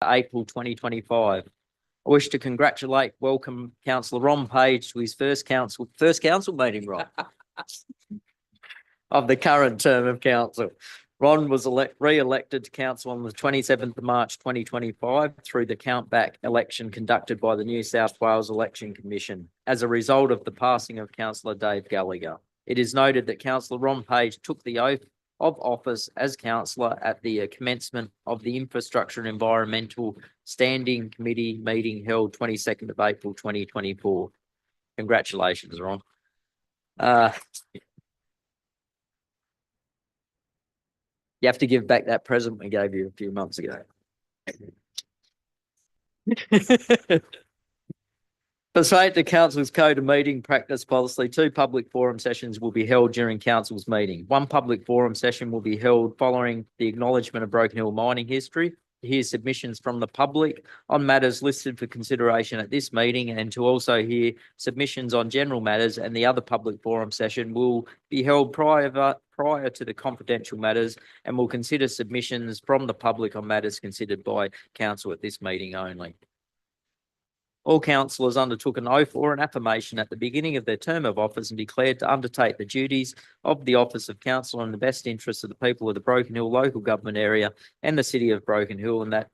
April 2025. I wish to welcome Councillor Ron Page to his first council meeting, Ron, of the current term of council. Ron was re-elected to council on the 27th of March 2025 through the countback election conducted by the New South Wales Election Commission as a result of the passing of Councillor Dave Gallagher. It is noted that Councillor Ron Page took the oath of office as councillor at the commencement of the Infrastructure and Environmental Standing Committee meeting held 22nd of April 2024. Congratulations, Ron. You have to give back that present we gave you a few months ago. Pursuant to Council's Code of Meeting Practice Policy, 2 public forum sessions will be held during Council's meeting. 1 public forum session will be held following the acknowledgement of Broken Hill mining history, to hear submissions from the public on matters listed for consideration at this meeting, and to also hear submissions on general matters. And the other public forum session will be held prior to the confidential matters and will consider submissions from the public on matters considered by Council at this meeting only. All councillors undertook an oath or an affirmation at the beginning of their term of office and declared to undertake the duties of the office of councillor in the best interests of the people of the Broken Hill local government area and the city of Broken Hill, and that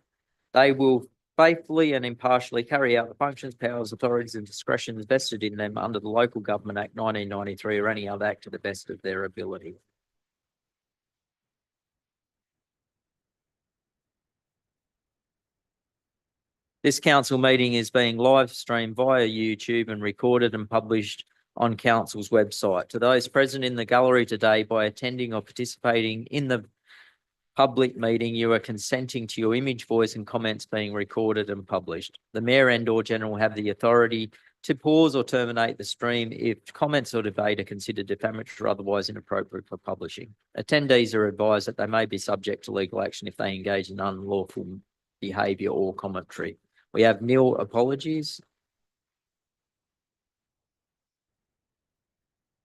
they will faithfully and impartially carry out the functions, powers, authorities and discretions vested in them under the Local Government Act 1993 or any other act to the best of their ability. This council meeting is being live streamed via YouTube and recorded and published on council's website. To those present in the gallery today by attending or participating in the public meeting, you are consenting to your image, voice and comments being recorded and published. The Mayor and/or General have the authority to pause or terminate the stream if comments or debate are considered defamatory or otherwise inappropriate for publishing. Attendees are advised that they may be subject to legal action if they engage in unlawful behaviour or commentary. We have nil apologies.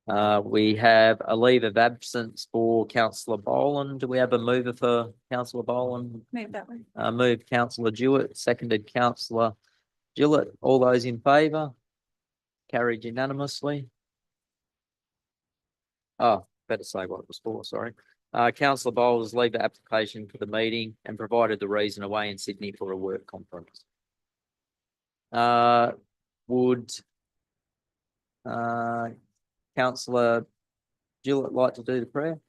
We have a leave of absence for Councillor Boland. Do we have a mover for Councillor Boland? Move that one. Moved Councillor Jewett, seconded Councillor Gillett. All those in favour? Carried unanimously. Oh, better say what it was for, sorry. Councillor Boland's leave of application for the meeting and provided the reason away in Sydney for a work conference. Would Councillor Gillett like to do the prayer?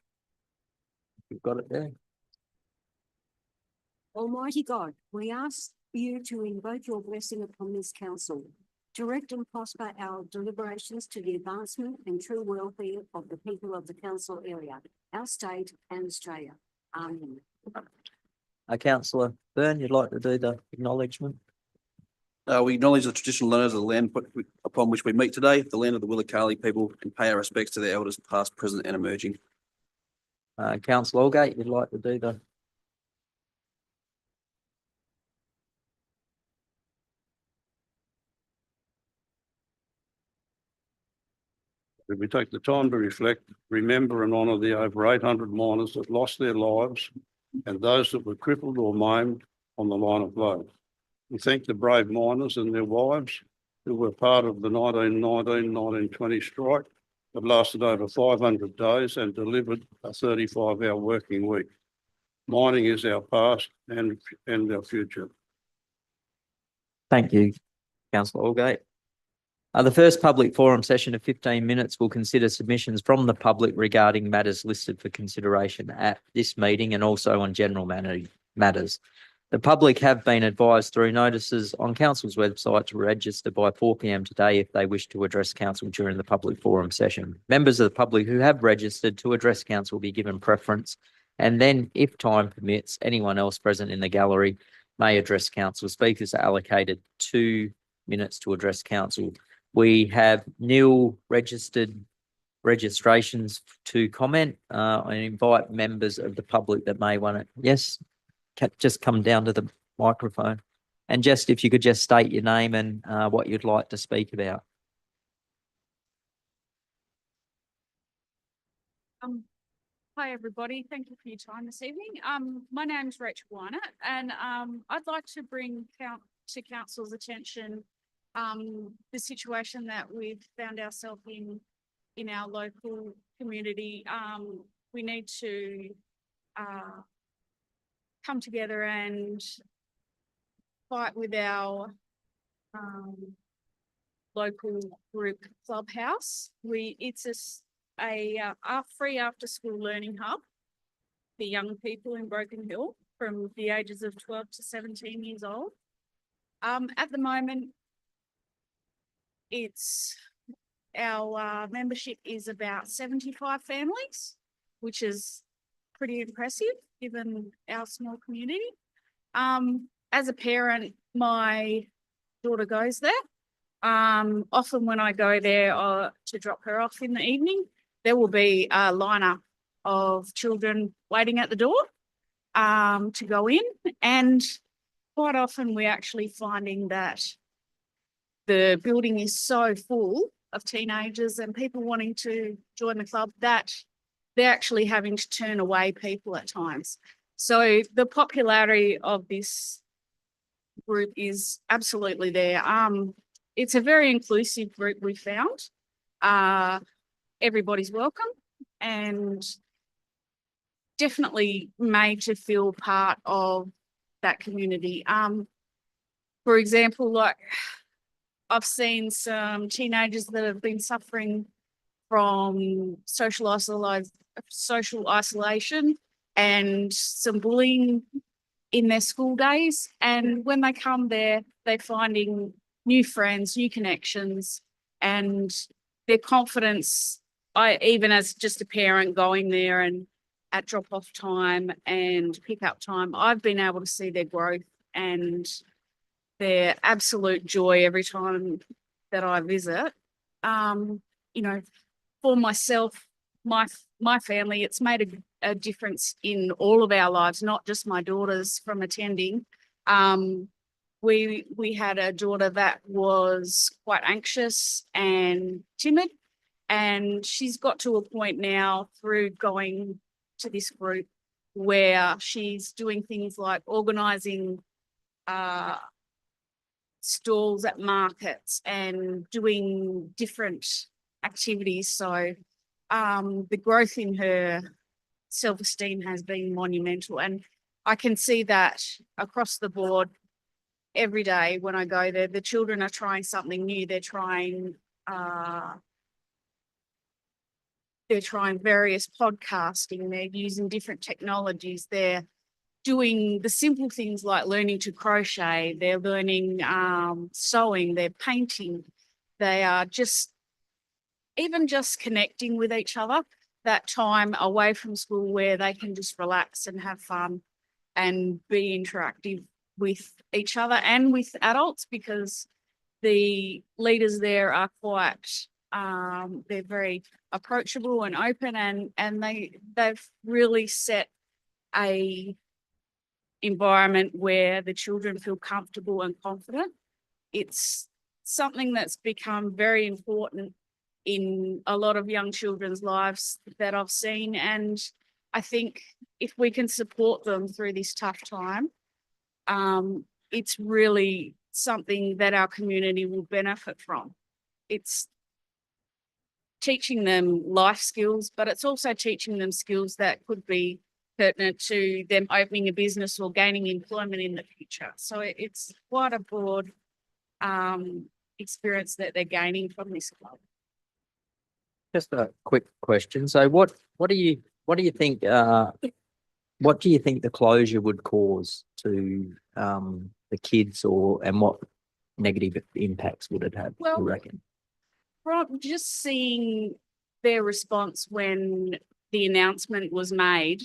You've got it there. Almighty God, we ask you to invoke your blessing upon this council. Direct and prosper our deliberations to the advancement and true welfare of the people of the council area, our state and Australia. Amen. Councillor Byrne, you'd like to do the acknowledgement? We acknowledge the traditional owners of the land upon which we meet today, the land of the Willacali people, and pay our respects to their elders past, present and emerging. Councillor Allgate, you'd like to do the... We take the time to reflect, remember and honour the over 800 miners that lost their lives and those that were crippled or maimed on the line of load. We thank the brave miners and their wives who were part of the 1919-1920 strike that lasted over 500 days and delivered a 35-hour working week. Mining is our past and our future. Thank you, Councillor Allgate. The first public forum session of 15 minutes will consider submissions from the public regarding matters listed for consideration at this meeting and also on general matters. The public have been advised through notices on Council's website to register by 4 p.m. today if they wish to address Council during the public forum session. Members of the public who have registered to address Council will be given preference, and then, if time permits, anyone else present in the gallery may address Council. Speakers are allocated 2 minutes to address Council. We have nil registrations to comment. I invite members of the public that may want to... Yes? Just come down to the microphone, and just if you could just state your name and what you'd like to speak about. Hi Hi, everybody. Thank you for your time this evening. My name is Rachel Wynett, and I'd like to bring to council's attention the situation that we've found ourselves in our local community. We need to come together and fight with our local group Clubhouse. It's a free after school learning hub for young people in Broken Hill from the ages of 12 to 17 years old. At the moment, our membership is about 75 families, which is pretty impressive given our small community. As a parent, my daughter goes there. Often when I go there to drop her off in the evening, there will be a lineup of children waiting at the door to go in. And quite often we're actually finding that the building is so full of teenagers and people wanting to join the club that they're actually having to turn away people at times. So the popularity of this group is absolutely there. It's a very inclusive group we found. Everybody's welcome and definitely made to feel part of that community. For example, like I've seen some teenagers that have been suffering from social isolation and some bullying in their school days. And when they come there, they're finding new friends, new connections, and their confidence. Even as just a parent going there and at drop-off time and pick-up time, I've been able to see their growth and their absolute joy every time that I visit. You know, for myself, my family, it's made a difference in all of our lives, not just my daughters from attending. We had a daughter that was quite anxious and timid, and she's got to a point now through going to this group where she's doing things like organising stalls at markets and doing different activities. So the growth in her self-esteem has been monumental, and I can see that across the board every day when I go there. The children are trying something new. They're trying various podcasting. They're using different technologies. They're doing the simple things like learning to crochet. They're learning sewing. They're painting. They are just connecting with each other. That time away from school where they can just relax and have fun and be interactive with each other and with adults, because the leaders there are quite they're very approachable and open, and they've really set a environment where the children feel comfortable and confident. It's something that's become very important in a lot of young children's lives that I've seen, and I think if we can support them through this tough time, it's really something that our community will benefit from. It's teaching them life skills, but it's also teaching them skills that could be pertinent to them opening a business or gaining employment in the future. So it's quite a broad experience that they're gaining from this club. Just a quick question. So what do you think what do you think the closure would cause to the kids, and what negative impacts would it have, Well, you reckon? From just seeing their response when the announcement was made,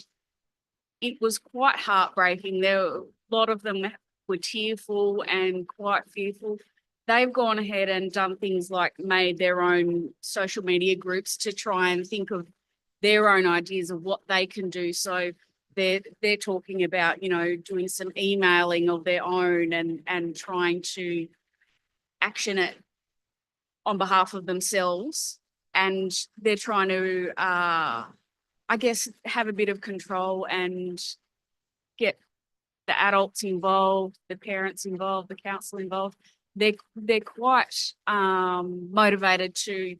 it was quite heartbreaking. A lot of them were tearful and quite fearful. They've gone ahead and done things like made their own social media groups to try and think of their own ideas of what they can do. So they're talking about, doing some emailing of their own and trying to action it on behalf of themselves. And they're trying to I guess, have a bit of control and get the adults involved, the parents involved, the council involved. They're quite motivated to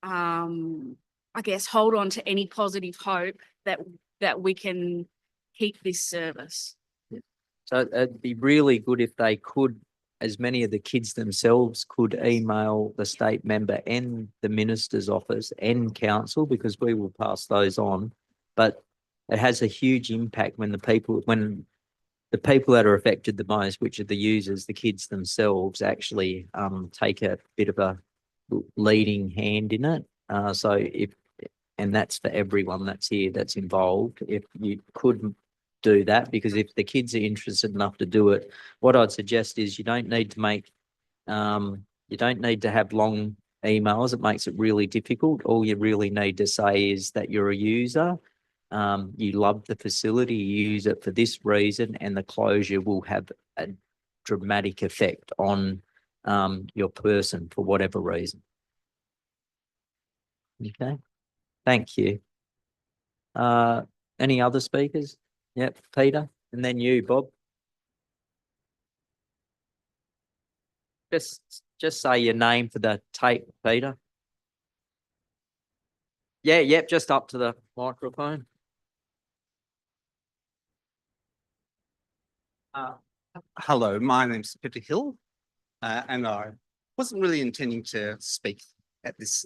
I guess hold on to any positive hope that we can keep this service. So it'd be really good if they could, as many of the kids themselves could email the state member and the minister's office and council, because we will pass those on. But it has a huge impact when the people that are affected the most, which are the users, the kids themselves, actually take a bit of a leading hand in it. And that's for everyone that's here, that's involved. If you could do that, because if the kids are interested enough to do it, what I'd suggest is you don't need to have long emails. It makes it really difficult. All you really need to say is that you're a user. You love the facility, you use it for this reason, and the closure will have a dramatic effect on your person for whatever reason. Okay, thank you. Any other speakers? Yep, Peter, and then you, Bob. Just say your name for the tape, Peter. Yeah, yep, just up to the microphone. Hello, my name's Peter Hill, and I wasn't really intending to speak at this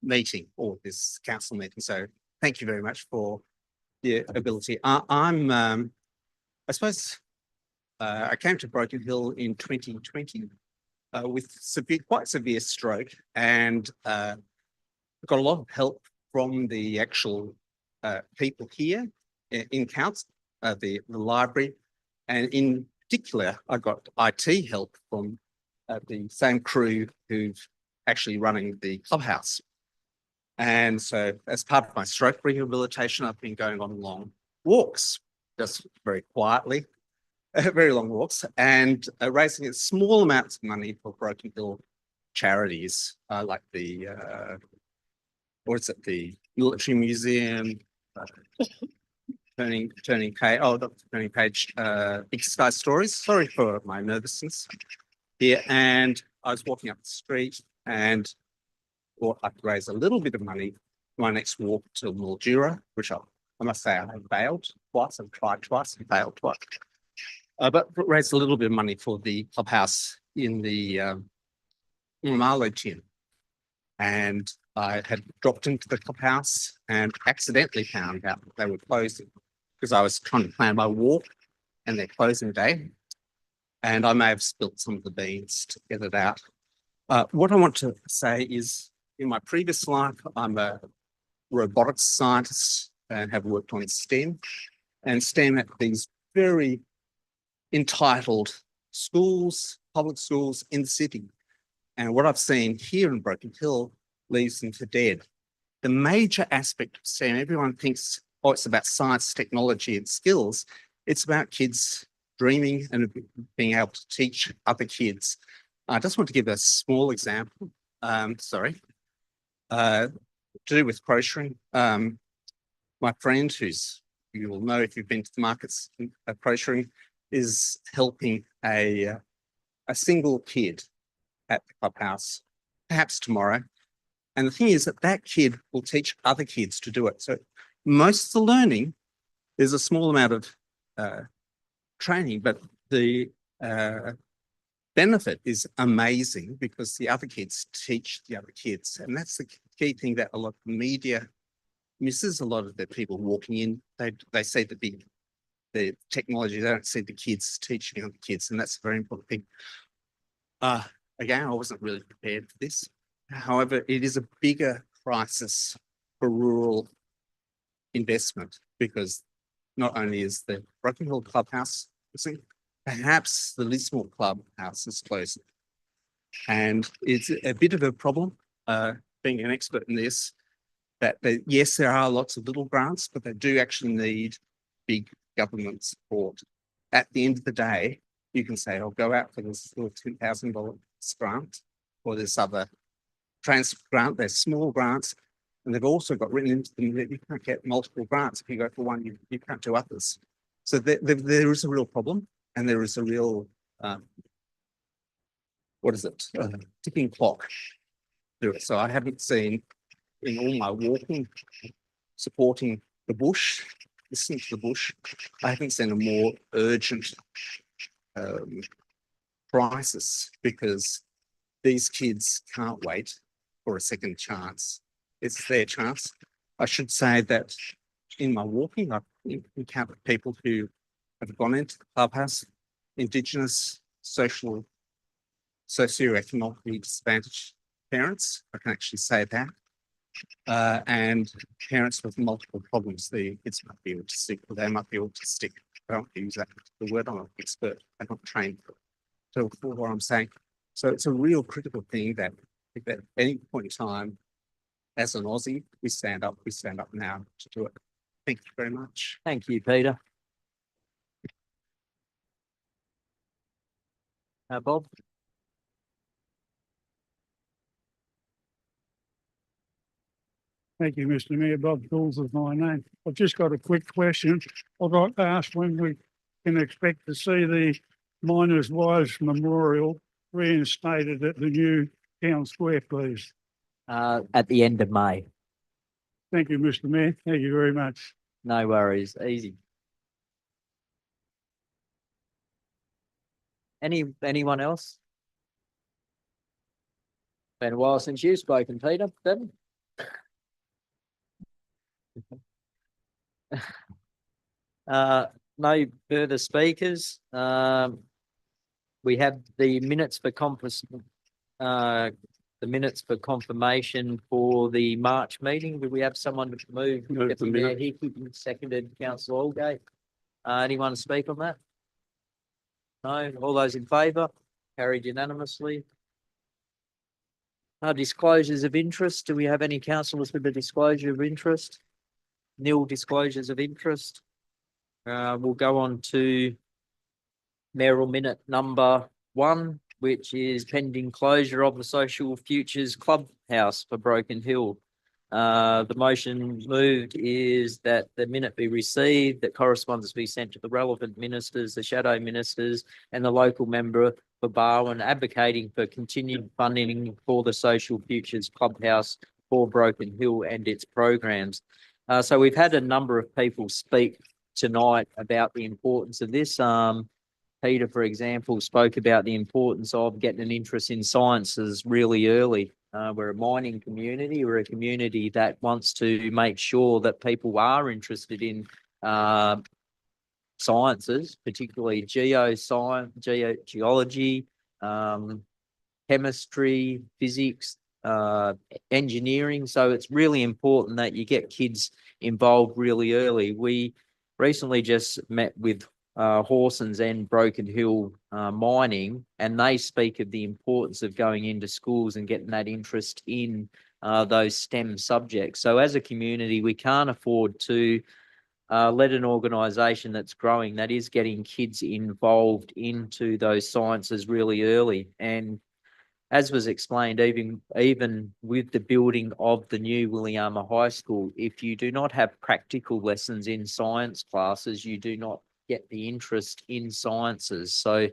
meeting or this council meeting, so thank you very much for the ability. I suppose I came to Broken Hill in 2020 with quite severe stroke, and got a lot of help from the actual people here in council, the library. And in particular, I got IT help from the same crew who've actually running the clubhouse. And so as part of my stroke rehabilitation, I've been going on long walks, just very quietly, very long walks, and raising small amounts of money for Broken Hill charities, like the, the Military Museum, Turning Page, Big Sky Stories. Sorry for my nervousness here. And I was walking up the street and thought I could raise a little bit of money for my next walk to Mildura, which I must say I have failed twice. I've tried twice and failed twice. But raised a little bit of money for the clubhouse in the Marlow Tin. And I had dropped into the clubhouse and accidentally found out that they were closing, because I was trying to plan my walk and their closing day. And I may have spilt some of the beans to get it out. What I want to say is, in my previous life, I'm a robotics scientist and have worked on STEM, and STEM at these very entitled schools, public schools in the city. And what I've seen here in Broken Hill leaves them for dead. The major aspect of STEM, everyone thinks, oh, it's about science, technology, and skills. It's about kids dreaming and being able to teach other kids. I just want to give a small example. To do with crocheting. My friend, who's, you will know if you've been to the markets, crocheting, is helping a single kid at the clubhouse, perhaps tomorrow. And the thing is that kid will teach other kids to do it. So most of the learning, there's a small amount of training, but the benefit is amazing because the other kids teach the other kids. And that's the key thing that a lot of media misses. A lot of the people walking in, they see the technology, they don't see the kids teaching other kids. And that's a very important thing. Again, I wasn't really prepared for this. However, it is a bigger crisis for rural investment, because not only is the Broken Hill Clubhouse closing, perhaps the Lismore Clubhouse is closing. And it's a bit of a problem, being an expert in this, that yes, there are lots of little grants, but they do actually need big government support. At the end of the day, you can say, I'll go out for this little $2,000 grant or this other transfer grant. They're small grants, And they've also got written into them that you can't get multiple grants. If you go for one, you can't do others. So there is a real problem, and there is a real, what is it? Ticking clock to it. So I haven't seen in all my walking, supporting the bush, listening to the bush, I haven't seen a more urgent crisis, because these kids can't wait for a second chance. It's their chance. I should say that in my walking, I've encountered people who have gone into the clubhouse, Indigenous, socioeconomically disadvantaged parents. I can actually say that. And parents with multiple problems. The kids might be autistic, or they might be autistic. I don't use that particular word. I'm not an expert. I'm not trained for what I'm saying. So it's a real critical thing that at any point in time, as an Aussie, we stand up now to do it. Thank you very much. Thank you, Peter. Bob? Thank you, Mr. Mayor. Bob Jules is my name. I've just got a quick question. I'd like to ask when we can expect to see the Miners' Wives Memorial reinstated at the new town square, please. At the end of May. Thank you, Mr. Mayor. Thank you very much. No worries, easy. Anyone else? Been a while since you've spoken, Peter. Ben? No further speakers. We have the minutes for confirmation for the March meeting. Do we have someone to move? Move the Deputy Mayor minutes. Hickey, seconded Councillor Aldgate. Anyone to speak on that? No, all those in favour? Carried unanimously. Disclosures of interest. Do we have any councillors with a disclosure of interest? Nil disclosures of interest. We'll go on to mayoral minute number 1, which is pending closure of the Social Futures Clubhouse for Broken Hill. The motion moved is that the minute be received, that correspondence be sent to the relevant ministers, the shadow ministers, and the local member for Barwon, advocating for continued funding for the Social Futures Clubhouse for Broken Hill and its programs. So we've had a number of people speak tonight about the importance of this. Peter, for example, spoke about the importance of getting an interest in sciences really early. We're a mining community. We're a community that wants to make sure that people are interested in sciences, particularly geoscience, geology, chemistry, physics, engineering. So it's really important that you get kids involved really early. We recently just met with Horsens and Broken Hill mining, and they speak of the importance of going into schools and getting that interest in those STEM subjects. So as a community, we can't afford to let an organisation that's growing, that is getting kids involved into those sciences really early. And as was explained, even with the building of the new Williama High School, if you do not have practical lessons in science classes, you do not get the interest in sciences. So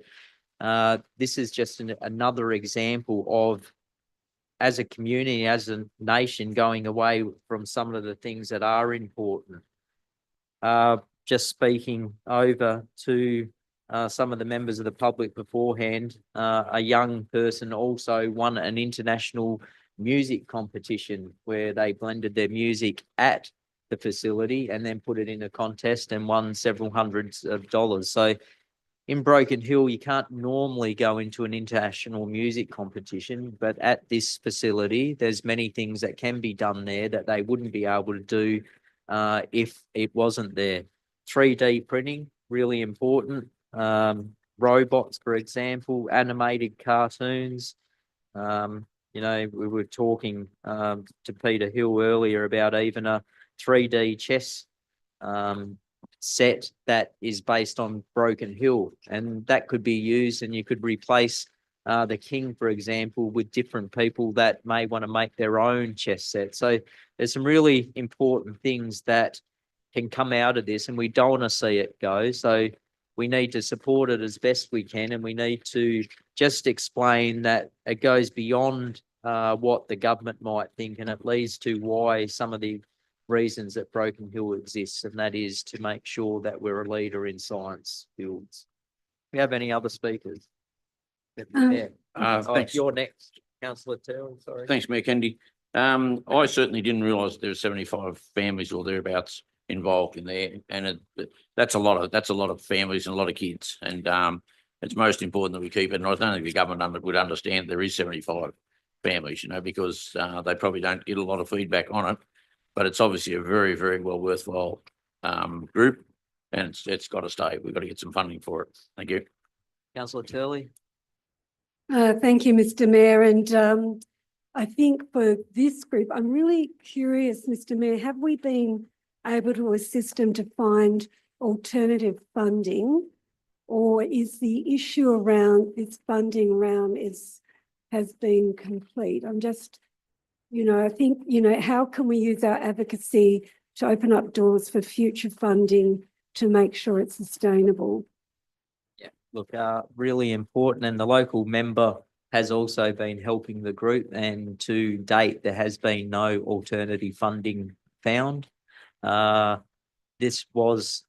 this is just another example of, as a community, as a nation, going away from some of the things that are important. Just speaking over to some of the members of the public beforehand, a young person also won an international music competition where they blended their music at the facility and then put it in a contest and won several hundreds of dollars. So in Broken Hill, you can't normally go into an international music competition, but at this facility, there's many things that can be done there that they wouldn't be able to do if it wasn't there. 3D printing, really important. Robots, for example, animated cartoons. You know, we were talking to Peter Hill earlier about even a 3D chess set that is based on Broken Hill, and that could be used, and you could replace the king, for example, with different people that may want to make their own chess set. So there's some really important things that can come out of this, and we don't want to see it go. So we need to support it as best we can, and we need to just explain that it goes beyond what the government might think, and it leads to why some of the reasons that Broken Hill exists, and that is to make sure that we're a leader in science fields. Do we have any other speakers? Yeah. Thanks. You're next, councillor Terrell, sorry. Thanks, Mayor Kennedy. I certainly didn't realise there were 75 families or thereabouts involved in there, and that's a lot of families and a lot of kids, and it's most important that we keep it. And I don't think the government would understand there is 75 families, because they probably don't get a lot of feedback on it, but it's obviously a very, very well worthwhile group, and it's got to stay. We've got to get some funding for it. Thank you. Councillor Turley. Thank you, Mr. Mayor. And I think for this group, I'm really curious, Mr. Mayor, have we been able to assist them to find alternative funding? Or is the issue around this funding round has been complete? I'm just, I think, how can we use our advocacy to open up doors for future funding to make sure it's sustainable? Yeah, look, really important, and the local member has also been helping the group, and to date there has been no alternative funding found. This was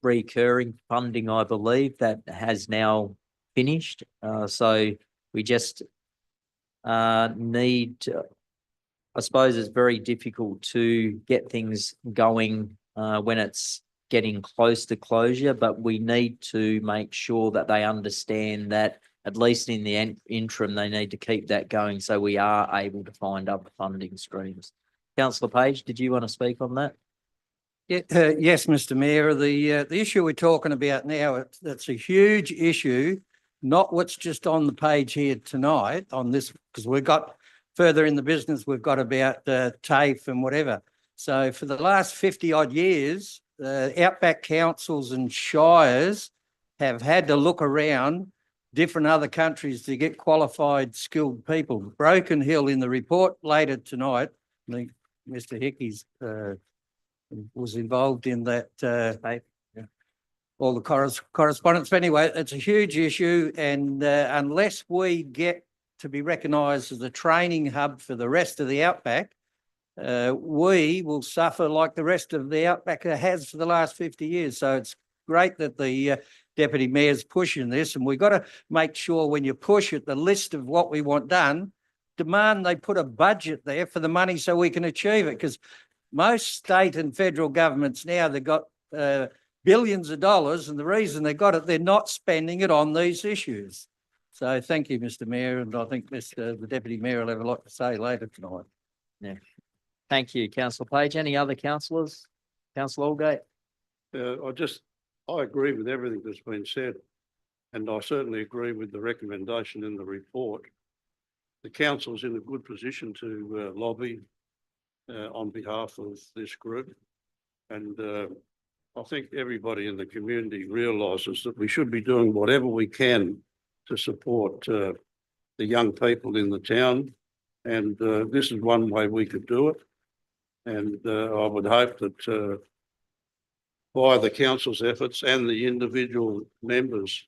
recurring funding, I believe, that has now finished. So we just need to, I suppose it's very difficult to get things going when it's getting close to closure, but we need to make sure that they understand that at least in the interim, they need to keep that going so we are able to find other funding streams. Councillor Page, did you want to speak on that? Yeah, yes, Mr. Mayor. The issue we're talking about now, that's a huge issue, not what's just on the page here tonight on this, because we've got further in the business, we've got about TAFE and whatever. So for the last 50 odd years, outback councils and shires have had to look around different other countries to get qualified, skilled people. Broken Hill in the report later tonight, I think Mr. Hickey's was involved in that, all the correspondence. But anyway, it's a huge issue, and unless we get to be recognised as a training hub for the rest of the outback, we will suffer like the rest of the outback has for the last 50 years. So it's great that the Deputy Mayor's pushing this, and we've got to make sure when you push it, the list of what we want done, demand they put a budget there for the money so we can achieve it, because most state and federal governments now, they've got billions of dollars, and the reason they got it, they're not spending it on these issues. So thank you, Mr. Mayor, and I think the Deputy Mayor will have a lot to say later tonight. Yeah. Thank you, Councillor Page. Any other councillors? Councillor Aldgate? I agree with everything that's been said, and I certainly agree with the recommendation in the report. The council's in a good position to lobby on behalf of this group, and I think everybody in the community realises that we should be doing whatever we can to support the young people in the town, and this is one way we could do it. And I would hope that by the council's efforts and the individual members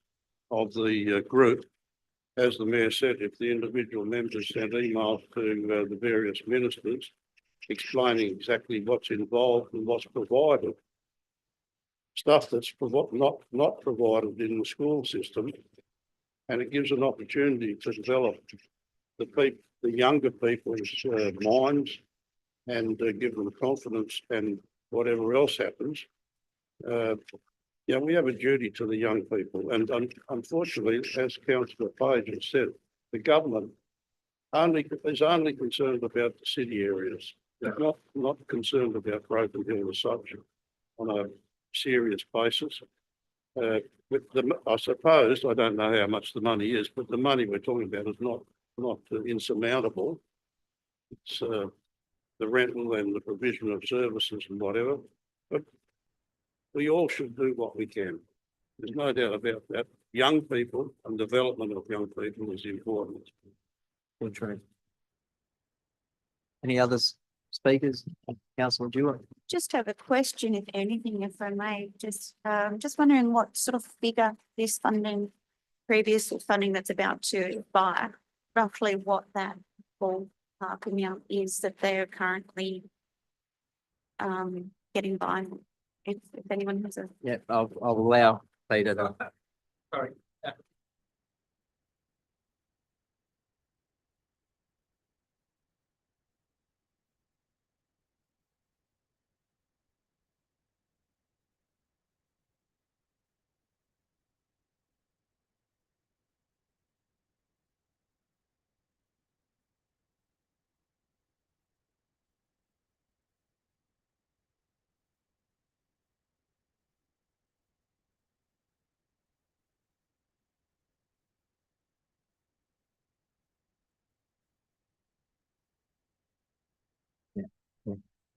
of the group, as the Mayor said, if the individual members send emails to the various ministers explaining exactly what's involved and what's provided, stuff that's not provided in the school system, and it gives an opportunity to develop the younger people's minds and give them confidence, and whatever else happens. We have a duty to the young people, and unfortunately, as Councillor Page has said, the government is only concerned about the city areas. They're not concerned about Broken Hill as such on a serious basis. I suppose, I don't know how much the money is, but the money we're talking about is not insurmountable. It's the rental and the provision of services and whatever, but we all should do what we can. There's no doubt about that. young people and development of young people is important. Good, true. Any others speakers? Councillor Dewar? Just have a question, if anything, if I may, just wondering what sort of figure this funding, previous funding that's about to buy, roughly what that ballpark amount is that they're currently getting by. If anyone has a, Yeah, I'll allow Peter to.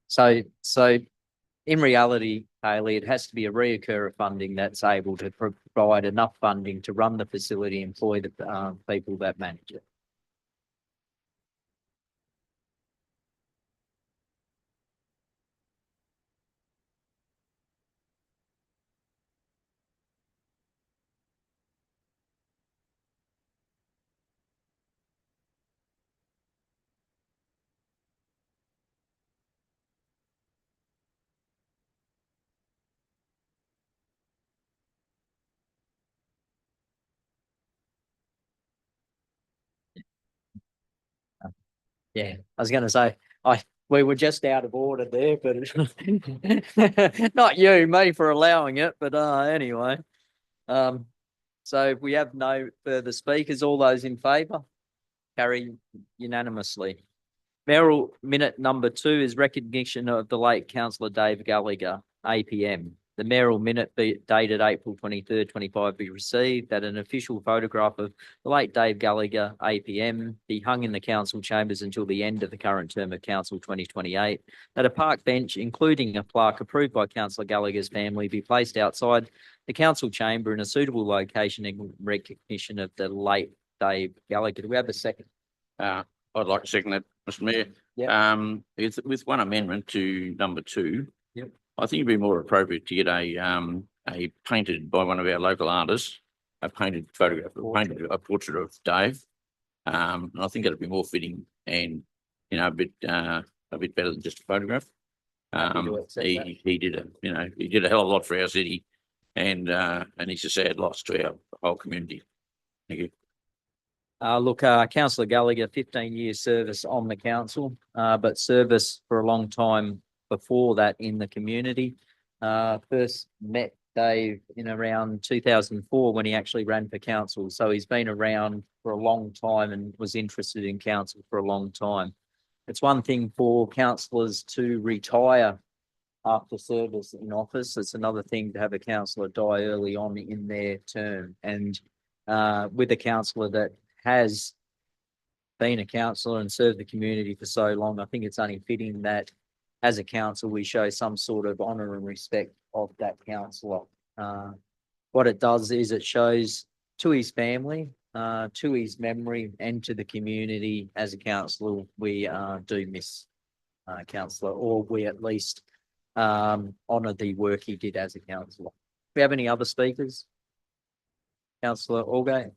Sorry. So in reality, Hayley, it has to be a reoccurring funding that's able to provide enough funding to run the facility, employ the people that manage it. Yeah, I was going to say, we were just out of order there, but not you, me for allowing it, but anyway. So if we have no further speakers, all those in favour? Carry unanimously. Mayoral minute number 2 is recognition of the late councillor Dave Gallagher, APM. The mayoral minute dated April 23rd, 25 be received, that an official photograph of the late Dave Gallagher, APM, be hung in the council chambers until the end of the current term of council 2028, that a park bench, including a plaque approved by councillor Gallagher's family, be placed outside the council chamber in a suitable location in recognition of the late Dave Gallagher. Do we have a second? I'd like to second that, Mr. Mayor. It's with one amendment to number 2. Yep. I think it'd be more appropriate to get a painted by one of our local artists, a painted photograph, a portrait of Dave. And I think it'd be more fitting and, you know, a bit better than just a photograph. He did a hell of a lot for our city, and it's a sad loss to our whole community. Thank you. Look, councillor Gallagher, 15 years service on the council, but service for a long time before that in the community. First met Dave in around 2004 when he actually ran for council. So he's been around for a long time and was interested in council for a long time. It's one thing for councillors to retire after service in office. It's another thing to have a councillor die early on in their term. And with a councillor that has been a councillor and served the community for so long, I think it's only fitting that as a council, we show some sort of honour and respect of that councillor. What it does is it shows to his family, to his memory, and to the community as a councillor, we do miss councillor, or we at least honour the work he did as a councillor. Do we have any other speakers? Councillor Allgate.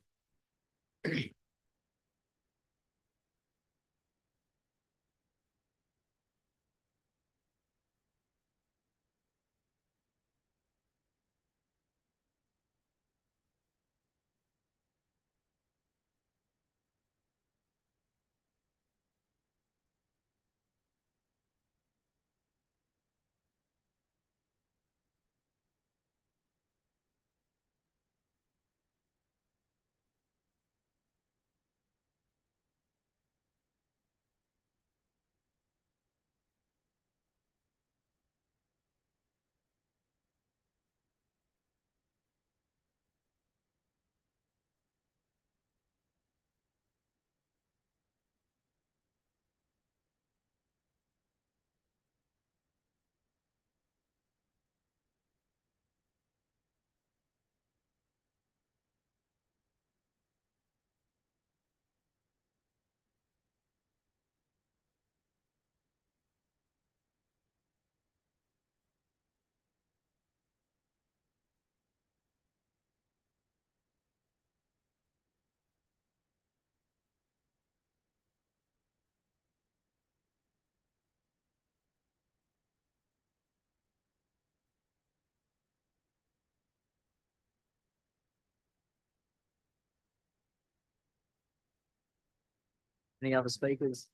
Any other speakers?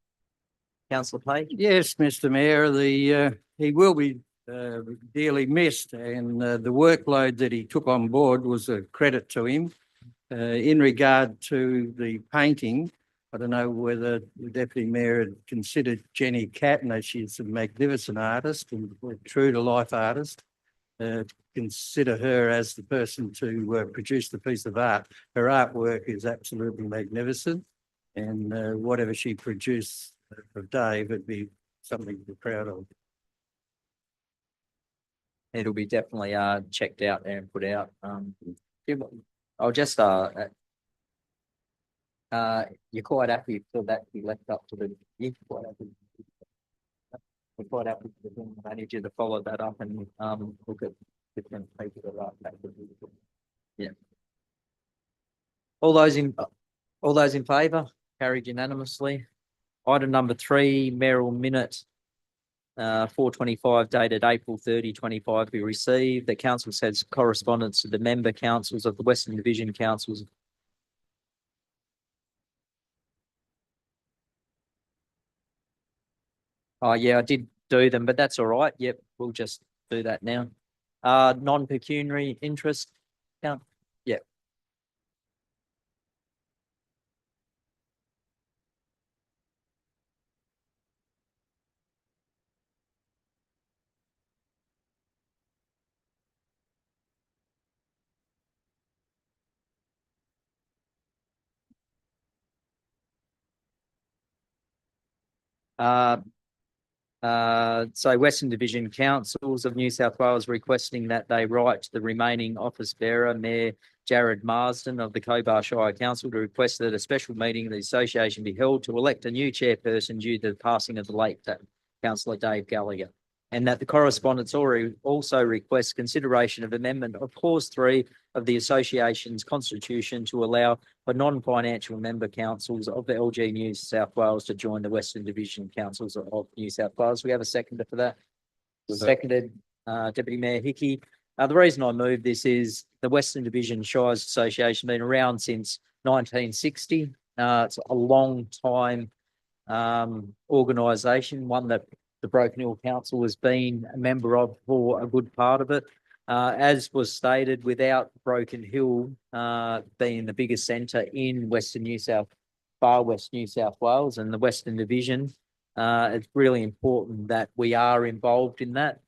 Councillor Page? Yes, Mr Mayor, he will be dearly missed, and the workload that he took on board was a credit to him. In regard to the painting, I don't know whether the Deputy Mayor had considered Jenny Catner. She's a magnificent artist and a true to life artist. Consider her as the person to produce the piece of art. Her artwork is absolutely magnificent, and whatever she produced for Dave would be something to be proud of. It'll be definitely checked out there and put out. I'll just you're quite happy for that to be left up to the. You're quite happy. We're quite happy for the manager to follow that up and look at different people that are back. Yeah. All those in favour? Carried unanimously. Item number 3, mayoral minute 425 dated April 30, 25 be received. The council sends correspondence to the member councils of the Western Division councils. Oh, yeah, I did do them, but that's all right. Yep, we'll just do that now. Non-pecuniary interest count. Yep. So Western Division Councils of New South Wales requesting that they write to the remaining office bearer, Mayor Jared Marsden of the Cobar Shire Council, to request that a special meeting of the association be held to elect a new chairperson due to the passing of the late Councillor Dave Gallagher. And that the correspondence also requests consideration of amendment of clause 3 of the association's constitution to allow for non-financial member councils of the LG New South Wales to join the Western Division Councils of New South Wales. We have a seconder for that. Seconded, Deputy Mayor Hickey. The reason I moved this is the Western Division Shires Association been around since 1960. It's a long time organisation, one that the Broken Hill Council has been a member of for a good part of it. As was stated, without Broken Hill being the biggest centre in far west New South Wales and the Western Division, it's really important that we are involved in that.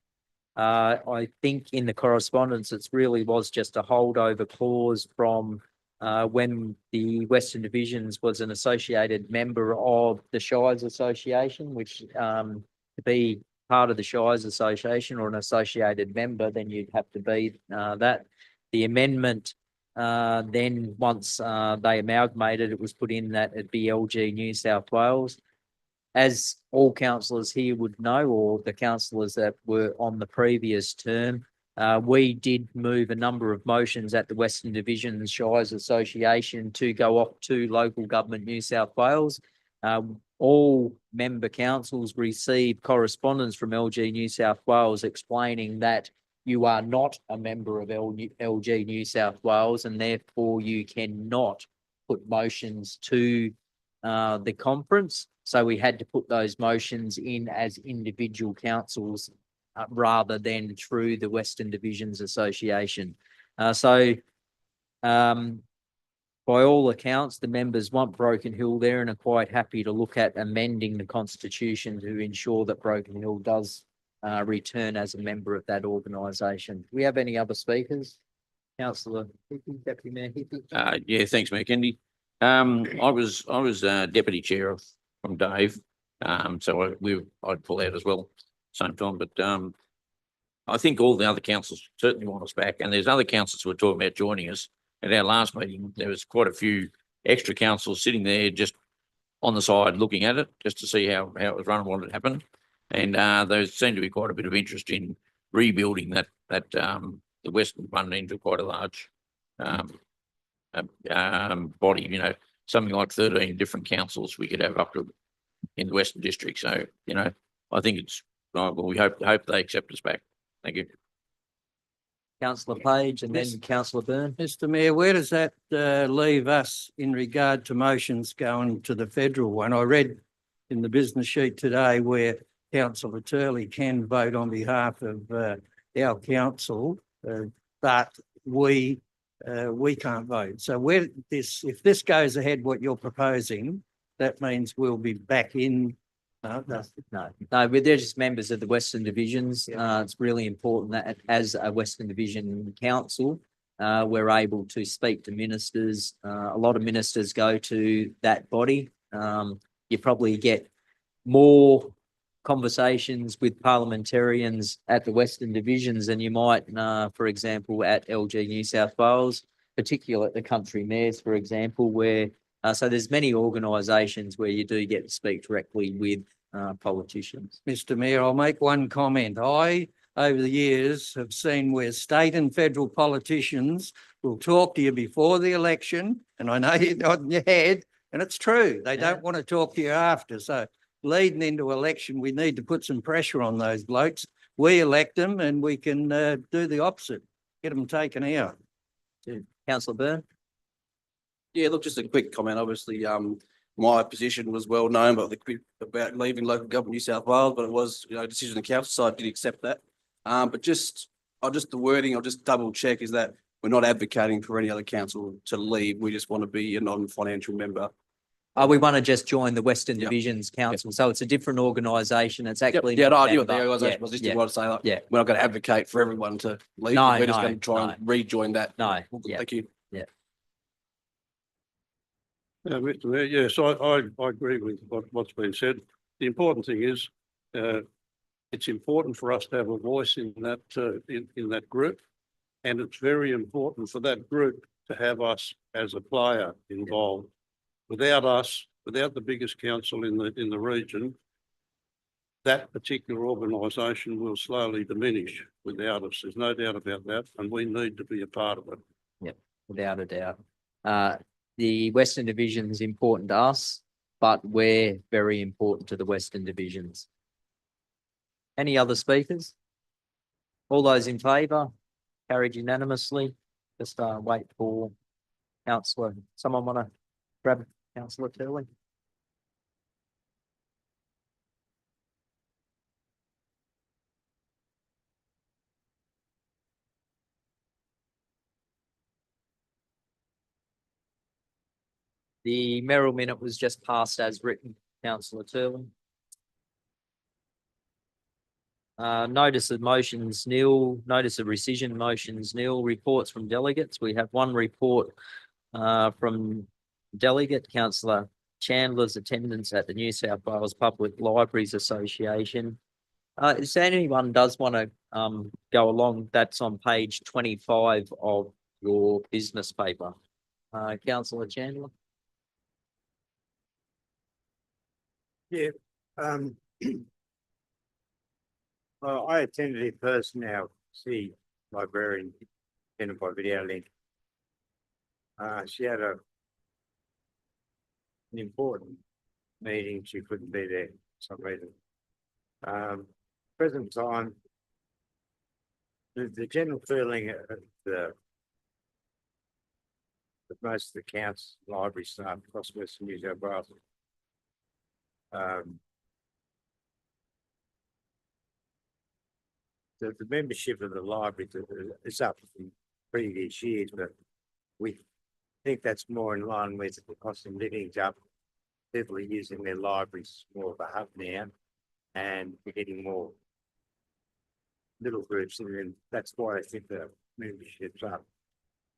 I think in the correspondence, it really was just a holdover clause from when the Western Divisions was an associated member of the Shires Association, which to be part of the Shires Association or an associated member, then you'd have to be that. The amendment then, once they amalgamated, it was put in that it'd be LG New South Wales. As all councillors here would know, or the councillors that were on the previous term, we did move a number of motions at the Western Division Shires Association to go off to Local Government New South Wales. All member councils received correspondence from LG New South Wales explaining that you are not a member of LG New South Wales and therefore you cannot put motions to the conference. So we had to put those motions in as individual councils rather than through the Western Divisions Association. By all accounts, the members want Broken Hill there and are quite happy to look at amending the constitution to ensure that Broken Hill does return as a member of that organisation. Do we have any other speakers? Councillor Hickey, Deputy Mayor Hickey. Yeah, thanks, Mayor Kennedy. I was deputy chair from Dave, so I'd pull out as well same time. But I think all the other councils certainly want us back, and there's other councils who are talking about joining us. At our last meeting, there was quite a few extra councils sitting there just on the side looking at it, just to see how it was run and what had happened. And there seemed to be quite a bit of interest in rebuilding that the Western run into quite a large body, you know, something like 13 different councils we could have up to in the Western District. So, you know, I think it's, well, we hope they accept us back. Thank you. Councillor Page and then Yes. Councillor Byrne. Mr Mayor, where does that leave us in regard to motions going to the federal one? I read in the business sheet today where Councillor Turley can vote on behalf of our council, but we can't vote. So where this, if this goes ahead, what you're proposing, that means we'll be back in. No, but they're just members of the Western Divisions. It's really important that as a Western Division council, we're able to speak to ministers. A lot of ministers go to that body. You probably get more conversations with parliamentarians at the Western Divisions than you might, for example, at LG New South Wales, particularly at the country mayors, for example, where so there's many organisations where you do get to speak directly with politicians. Mr Mayor, I'll make one comment. I, over the years, have seen where state and federal politicians will talk to you before the election, and I know you're nodding your head, and it's true. They don't want to talk to you after. So leading into election, we need to put some pressure on those blokes. We elect them and we can do the opposite, get them taken out. Councillor Byrne? Yeah, look, just a quick comment. Obviously, my position was well known, but about leaving local government New South Wales, but it was, a decision of the council, so I did accept that. But the wording, I'll just double check is that we're not advocating for any other council to leave. We just want to be a non-financial member. We want to just join the Western Yep. Divisions Council, so it's a different organisation. It's Yep. actually. Yeah, no, not I knew what the member. organisation Yeah, was. Just yeah, didn't want to say like, yeah. we're not going to advocate for everyone to leave. No, We're just no, going to try and rejoin that. No, yeah. Thank you. Mr Mayor, yes, I agree with what's been said. The important thing is, it's important for us to have a voice in that, in that group. And it's very important for that group to have us as a player involved. Without us, without the biggest council in the region, that particular organisation will slowly diminish without us. There's no doubt about that, and we need to be a part of it. Without a doubt. The Western Division is important to us, but we're very important to the Western Divisions. Any other speakers? All those in favour? Carried unanimously. Just wait for councillor. Someone want to grab councillor Turley? The Merrill minute was just passed as written, councillor Turley. Notice of motions nil, notice of rescission motions nil, reports from delegates. We have one report from delegate, councillor Chandler's attendance at the New South Wales Public Libraries Association. If anyone does want to go along, that's on page 25 of your business paper. Councillor Chandler. Yeah, well, I attended in person now, see librarian attended by video link. She had an important meeting. She couldn't be there for some reason. Present time, the general feeling of that most of the council library staff across Western New South Wales the membership of the library is up from previous years, but we think that's more in line with the cost of living's up. People are using their libraries more of a hub now, and we're getting more little groups, and that's why I think the membership's up.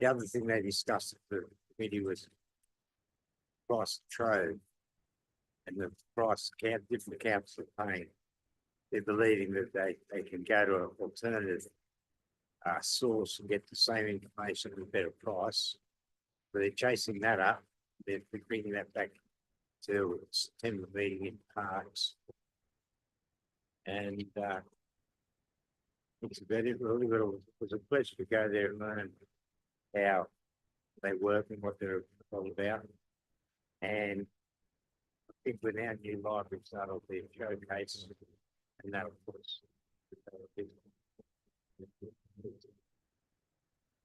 The other thing they discussed at the committee was price of trade and the price different councils are paying. They're believing that they can go to an alternative source and get the same information at a better price. But they're chasing that up. They're bringing that back to September meeting in Parks. And it's about it. Really, it was a pleasure to go there and learn how they work and what they're all about. And I think with our new library start off their showcase, and that of course.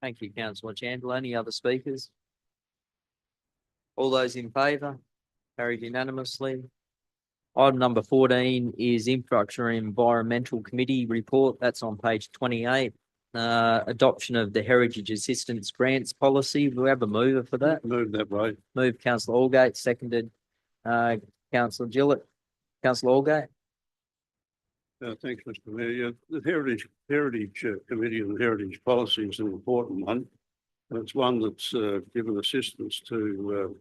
Thank you, councillor Chandler. Any other speakers? All those in favour? Carried unanimously. Item number 14 is Infrastructure and Environmental Committee report. That's on page 28. Adoption of the Heritage Assistance Grants Policy. We have a mover for that. Move that way. Moved councillor Allgate, seconded councillor Gillett. Councillor Allgate. Thanks, Mr. Mayor. Yeah, the Heritage Committee and Heritage Policy is an important one. And it's one that's given assistance to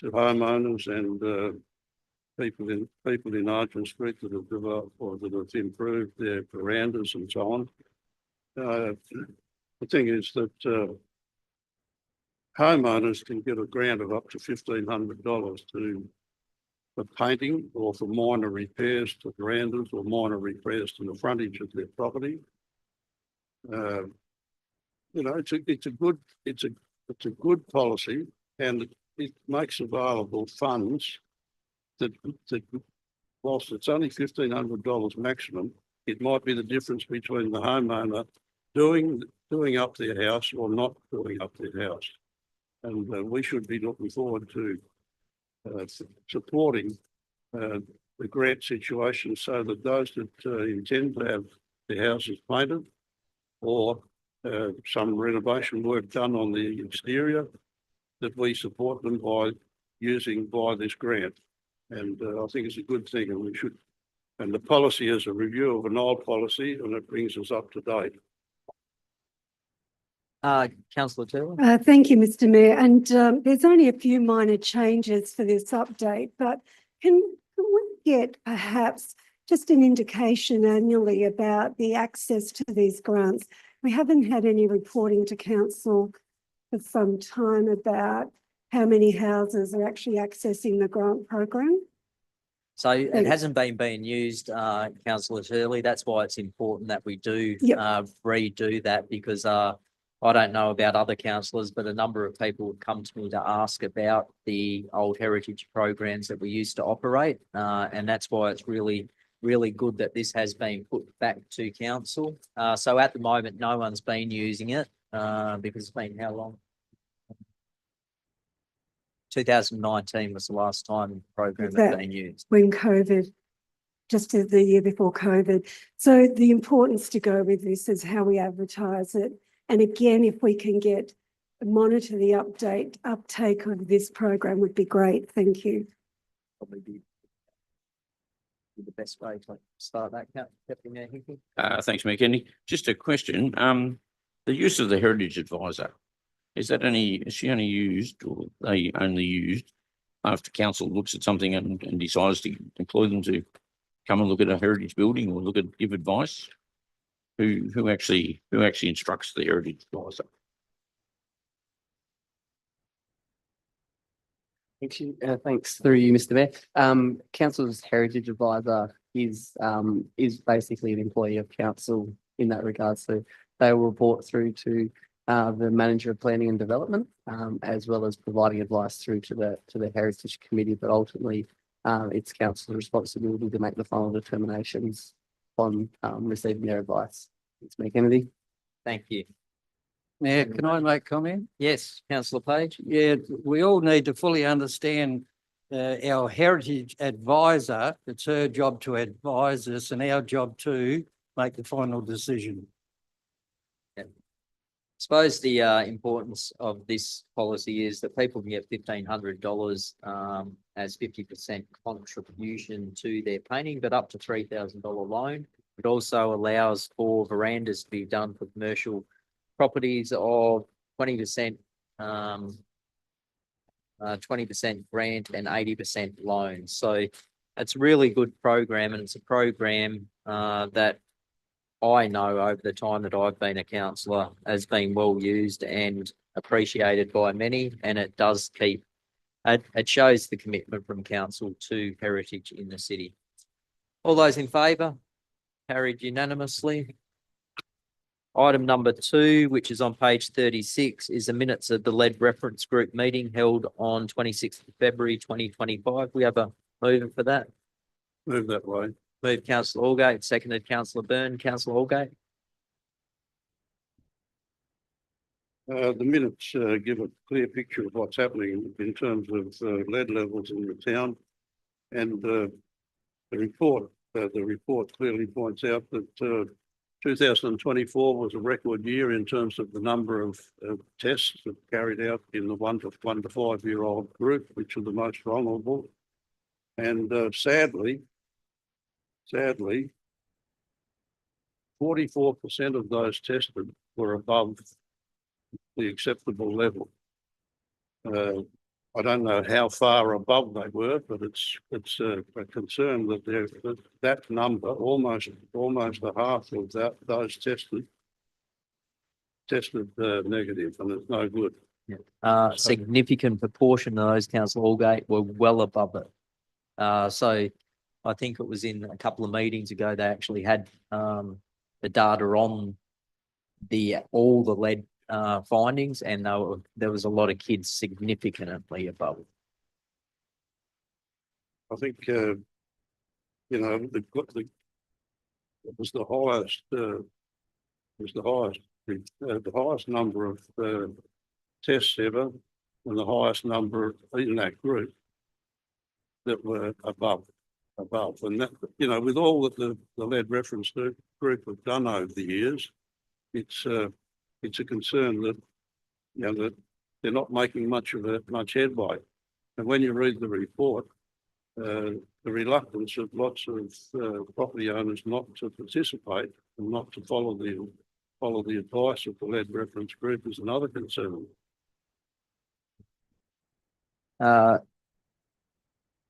homeowners and people in Argent Street that have developed or that have improved their verandas and so on. The thing is that homeowners can get a grant of up to $1,500 for painting or for minor repairs to verandas or minor repairs to the frontage of their property. You know, it's a good policy, and it makes available funds that whilst it's only $1,500 maximum, it might be the difference between the homeowner doing up their house or not doing up their house. And we should be looking forward to supporting the grant situation so that those that intend to have their houses painted or some renovation work done on the exterior, that we support them by this grant. And I think it's a good thing, and we should. And the policy is a review of an old policy, and it brings us up to date. Councillor Taylor. Thank you, Mr. Mayor. And there's only a few minor changes for this update, but can we get perhaps just an indication annually about the access to these grants? We haven't had any reporting to council for some time about how many houses are actually accessing the grant program. So it hasn't been being used, councillor Shirley. That's why it's important that we do Yep. Redo that, because I don't know about other councillors, but a number of people have come to me to ask about the old heritage programs that we used to operate. And that's why it's really good that this has been put back to council. So at the moment, no one's been using it because it's been how long? 2019 was the last time the program had been used. When COVID, just the year before COVID. So the importance to go with this is how we advertise it. And again, if we can monitor the uptake of this program would be great. Thank you. Probably be the best way to start that, Captain Hickey. Thanks, Mayor Kennedy. Just a question, the use of the Heritage Advisor, is she only used, or they only used after council looks at something and decides to employ them to come and look at a heritage building or give advice? Who actually instructs the Heritage Advisor? Thanks through you, Mr. Mayor. Council's Heritage Advisor is basically an employee of council in that regard. So they will report through to the Manager of Planning and Development, as well as providing advice through to the Heritage Committee. But ultimately, it's council's responsibility to make the final determinations on receiving their advice. It's Mayor Kennedy. Thank you. Mayor, can I make comment? Yes, councillor Page. Yeah, we all need to fully understand our heritage advisor. It's her job to advise us and our job to make the final decision. I suppose the importance of this policy is that people can get $1,500 as 50% contribution to their painting, but up to $3,000 loan. It also allows for verandas to be done for commercial properties of 20%, 20% grant and 80% loan. So it's a really good program, and it's a program that I know over the time that I've been a councillor has been well used and appreciated by many, and it does it shows the commitment from council to heritage in the city. All those in favour? Carried unanimously. Item number 2, which is on page 36, is the minutes of the lead reference group meeting held on 26th of February 2025. We have a mover for that. Move that way. Moved councillor Allgate, seconded councillor Byrne. Councillor Allgate. The minutes give a clear picture of what's happening in terms of lead levels in the town. And the report clearly points out that 2024 was a record year in terms of the number of tests that carried out in the 1 to 5-year-old group, which are the most vulnerable. And sadly, 44% of those tested were above the acceptable level. I don't know how far above they were, but it's a concern that that number, almost a half of those tested negative, and it's no good. Significant proportion of those, Councillor Allgate, were well above it. So I think it was in a couple of meetings ago, they actually had the data on all the lead findings, and there was a lot of kids significantly above it. I think it was the highest number of tests ever, and the highest number in that group that were above. And that, with all that the lead reference group have done over the years, it's a concern that that they're not making much headway. And when you read the report, the reluctance of lots of property owners not to participate and not to follow the advice of the lead reference group is another concern.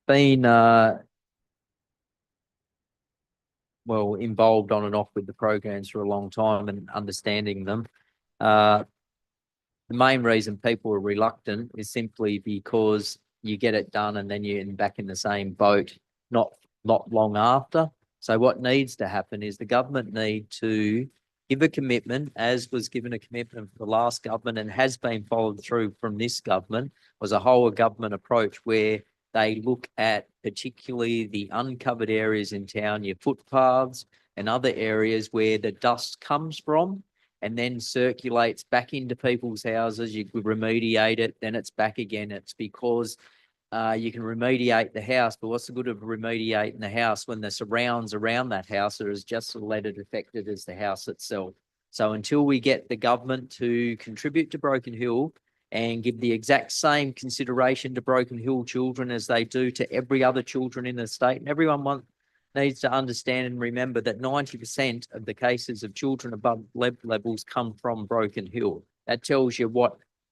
Been well involved on and off with the programs for a long time and understanding them. The main reason people are reluctant is simply because you get it done and then you're back in the same boat not long after. So what needs to happen is the government need to give a commitment, as was given a commitment for the last government and has been followed through from this government, was a whole of government approach where they look at particularly the uncovered areas in town, your footpaths and other areas where the dust comes from and then circulates back into people's houses. You could remediate it, then it's back again. It's because you can remediate the house, but what's the good of remediating the house when the surrounds around that house are as just as lead affected as the house itself? So until we get the government to contribute to Broken Hill and give the exact same consideration to Broken Hill children as they do to every other children in the state, and everyone needs to understand and remember that 90% of the cases of children above lead levels come from Broken Hill. That tells you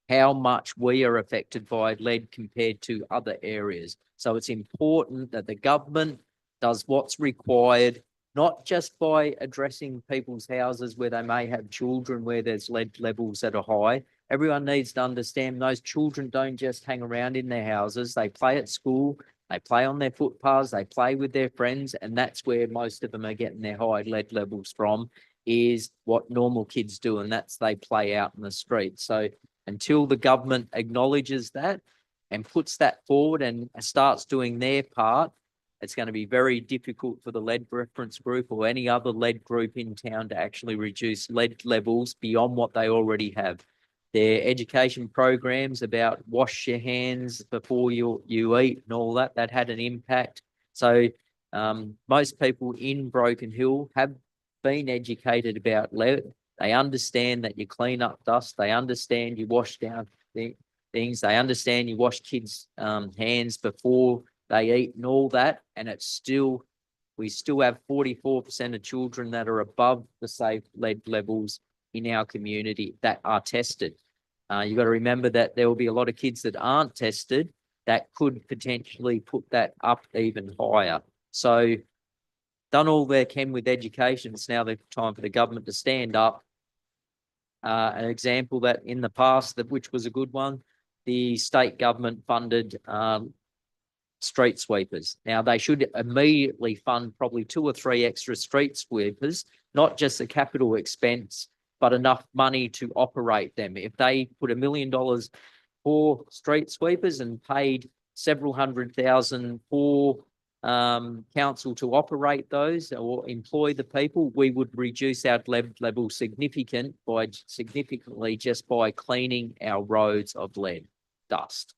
how much we are affected by lead compared to other areas. So it's important that the government does what's required, not just by addressing people's houses where they may have children where there's lead levels that are high. Everyone needs to understand those children don't just hang around in their houses. They play at school, they play on their footpaths, they play with their friends, and that's where most of them are getting their high lead levels from, is what normal kids do, and that's they play out in the street. So until the government acknowledges that and puts that forward and starts doing their part, it's going to be very difficult for the lead reference group or any other lead group in town to actually reduce lead levels beyond what they already have. Their education programs about wash your hands before you eat and all that had an impact. So most people in Broken Hill have been educated about lead. They understand that you clean up dust. They understand you wash down things. They understand you wash kids' hands before they eat and all that. And we still have 44% of children that are above the safe lead levels in our community that are tested. You've got to remember that there will be a lot of kids that aren't tested that could potentially put that up even higher. So done all they can with education. It's now the time for the government to stand up. An example that in the past, which was a good one, the state government funded street sweepers. Now they should immediately fund probably 2 or 3 extra street sweepers, not just the capital expense, but enough money to operate them. If they put $1 million for street sweepers and paid several $100,000 for council to operate those or employ the people, we would reduce our lead level significantly just by cleaning our roads of lead dust.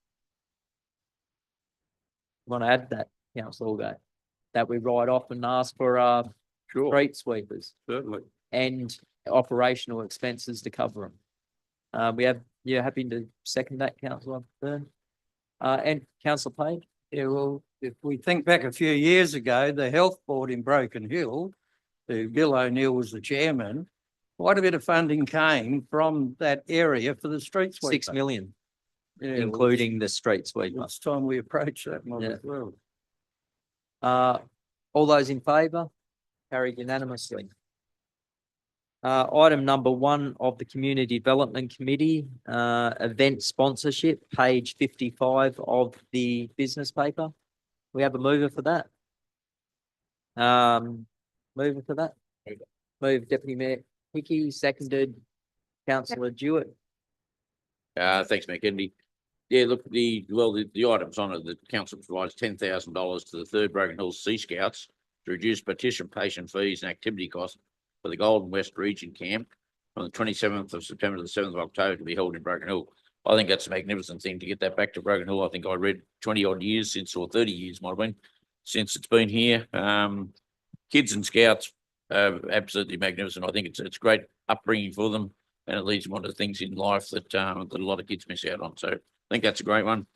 Want to add that, councillor Allgate, that we write off and ask for Sure, street sweepers certainly. and operational expenses to cover them. You're happy to second that, councillor Byrne? And councillor Page? Yeah, well, if we think back a few years ago, the health board in Broken Hill, Bill O'Neill was the chairman, quite a bit of funding came from that area for the street sweeper. 6 million, Yeah, including the street sweeper. It's time we approach that one Yeah. as well. All those in favour? Carried unanimously. Item number 1 of the Community Development Committee, event sponsorship, page 55 of the business paper. We have a mover for that. Mover for that? Move Deputy Mayor Hickey, seconded councillor Jewett. Thanks, Mayor Kennedy. Yeah, look, the items on it, the council provides $10,000 to the 3rd Broken Hill Sea Scouts to reduce participation fees and activity costs for the Golden West Region Camp from the 27th of September to the 7th of October to be held in Broken Hill. I think that's a magnificent thing to get that back to Broken Hill. I think I read 20 odd years since, or 30 years might have been, since it's been here. Kids and scouts, absolutely magnificent. I think it's great upbringing for them, and it leads them on to things in life that that a lot of kids miss out on. So I think that's a great one.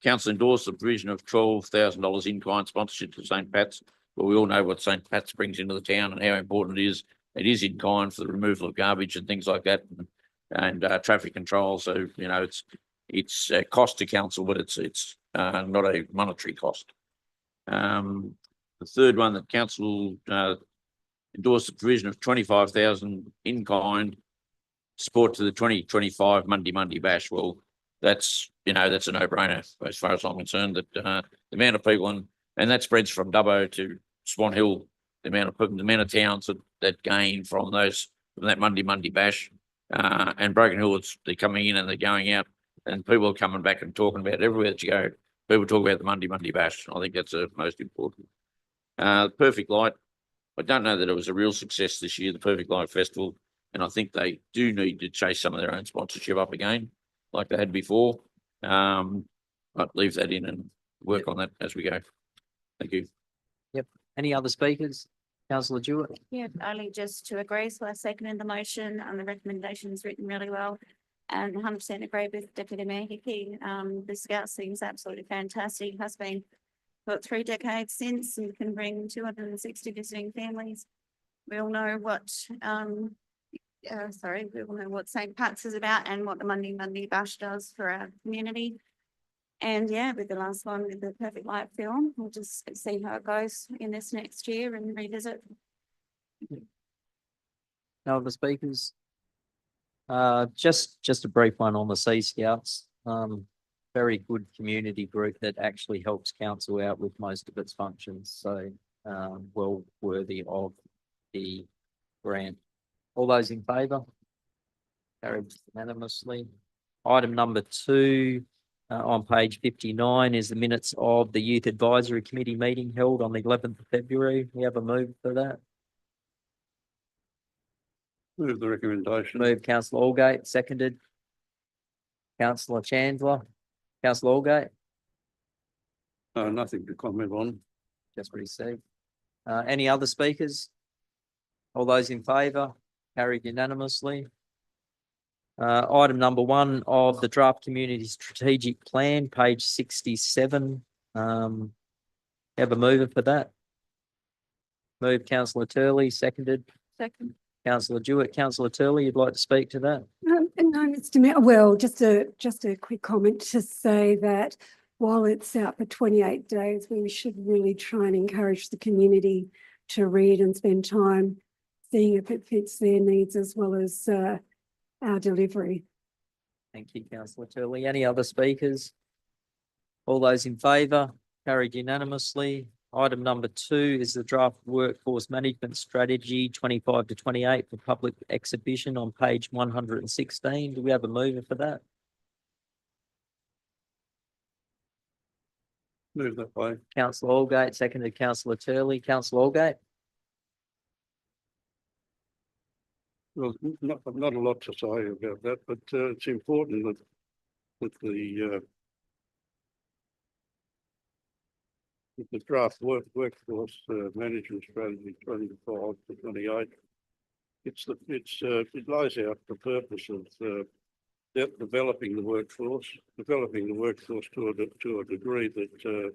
Council endorsed the provision of $12,000 in-kind sponsorship to St. Pat's. But we all know what St. Pat's brings into the town and how important it is. It is in kind for the removal of garbage and things like that, and traffic control. So you know, it's a cost to council, but it's not a monetary cost. The third one that council endorsed the provision of 25,000 in kind support to the 2025 Monday Bash. Well, that's a no-brainer as far as I'm concerned. That the amount of people and that spreads from Dubbo to Swan Hill, the amount of towns that gain from that Monday Bash, and Broken Hill, they're coming in and they're going out, and people are coming back and talking about it everywhere that you go. People talk about the Monday Bash. I think that's the most important. Perfect Light. I don't know that it was a real success this year, the Perfect Light Festival, and I think they do need to chase some of their own sponsorship up again, like they had before. But leave that in and work on that as we go. Thank you. Any other speakers? Councillor Jewett? Yeah, only just to agree, so I seconded the motion and the recommendation is written really well. And 100% agree with Deputy Mayor Hickey. The Scout seems absolutely fantastic. Has been for 3 decades since, and can bring 260 visiting families. We all know what St. Pat's is about and what the Monday Bash does for our community. And yeah, with the last one, with the Perfect Light film, we'll just see how it goes in this next year and revisit. No other speakers? Just a brief one on the Sea Scouts. Very good community group that actually helps council out with most of its functions. So well worthy of the grant. All those in favour? Carried unanimously. Item number 2 on page 59 is the minutes of the Youth Advisory Committee meeting held on the 11th of February. We have a move for that. Move the recommendation. Move councillor Allgate, seconded. Councillor Chandler. Councillor Allgate, Nothing to comment on. just received. Any other speakers? All those in favour? Carried unanimously. Item number 1 of the draft community strategic plan, page 67. Have a mover for that. Move councillor Turley, seconded. Second. Councillor Jewett. Councillor Turley, you'd like to speak to that? No, Mr. Mayor, well, just a quick comment to say that while it's out for 28 days, we should really try and encourage the community to read and spend time seeing if it fits their needs as well as our delivery. Thank you, councillor Turley. Any other speakers? All those in favour? Carried unanimously. Item number 2 is the draft workforce management strategy 25 to 28 for public exhibition on page 116. Do we have a mover for that? Move that way. Councillor Allgate, seconded Councillor Turley. Councillor Allgate? Well, not a lot to say about that, but it's important that the draft workforce management strategy 25 to 28. It lays out the purpose of developing the workforce to a degree that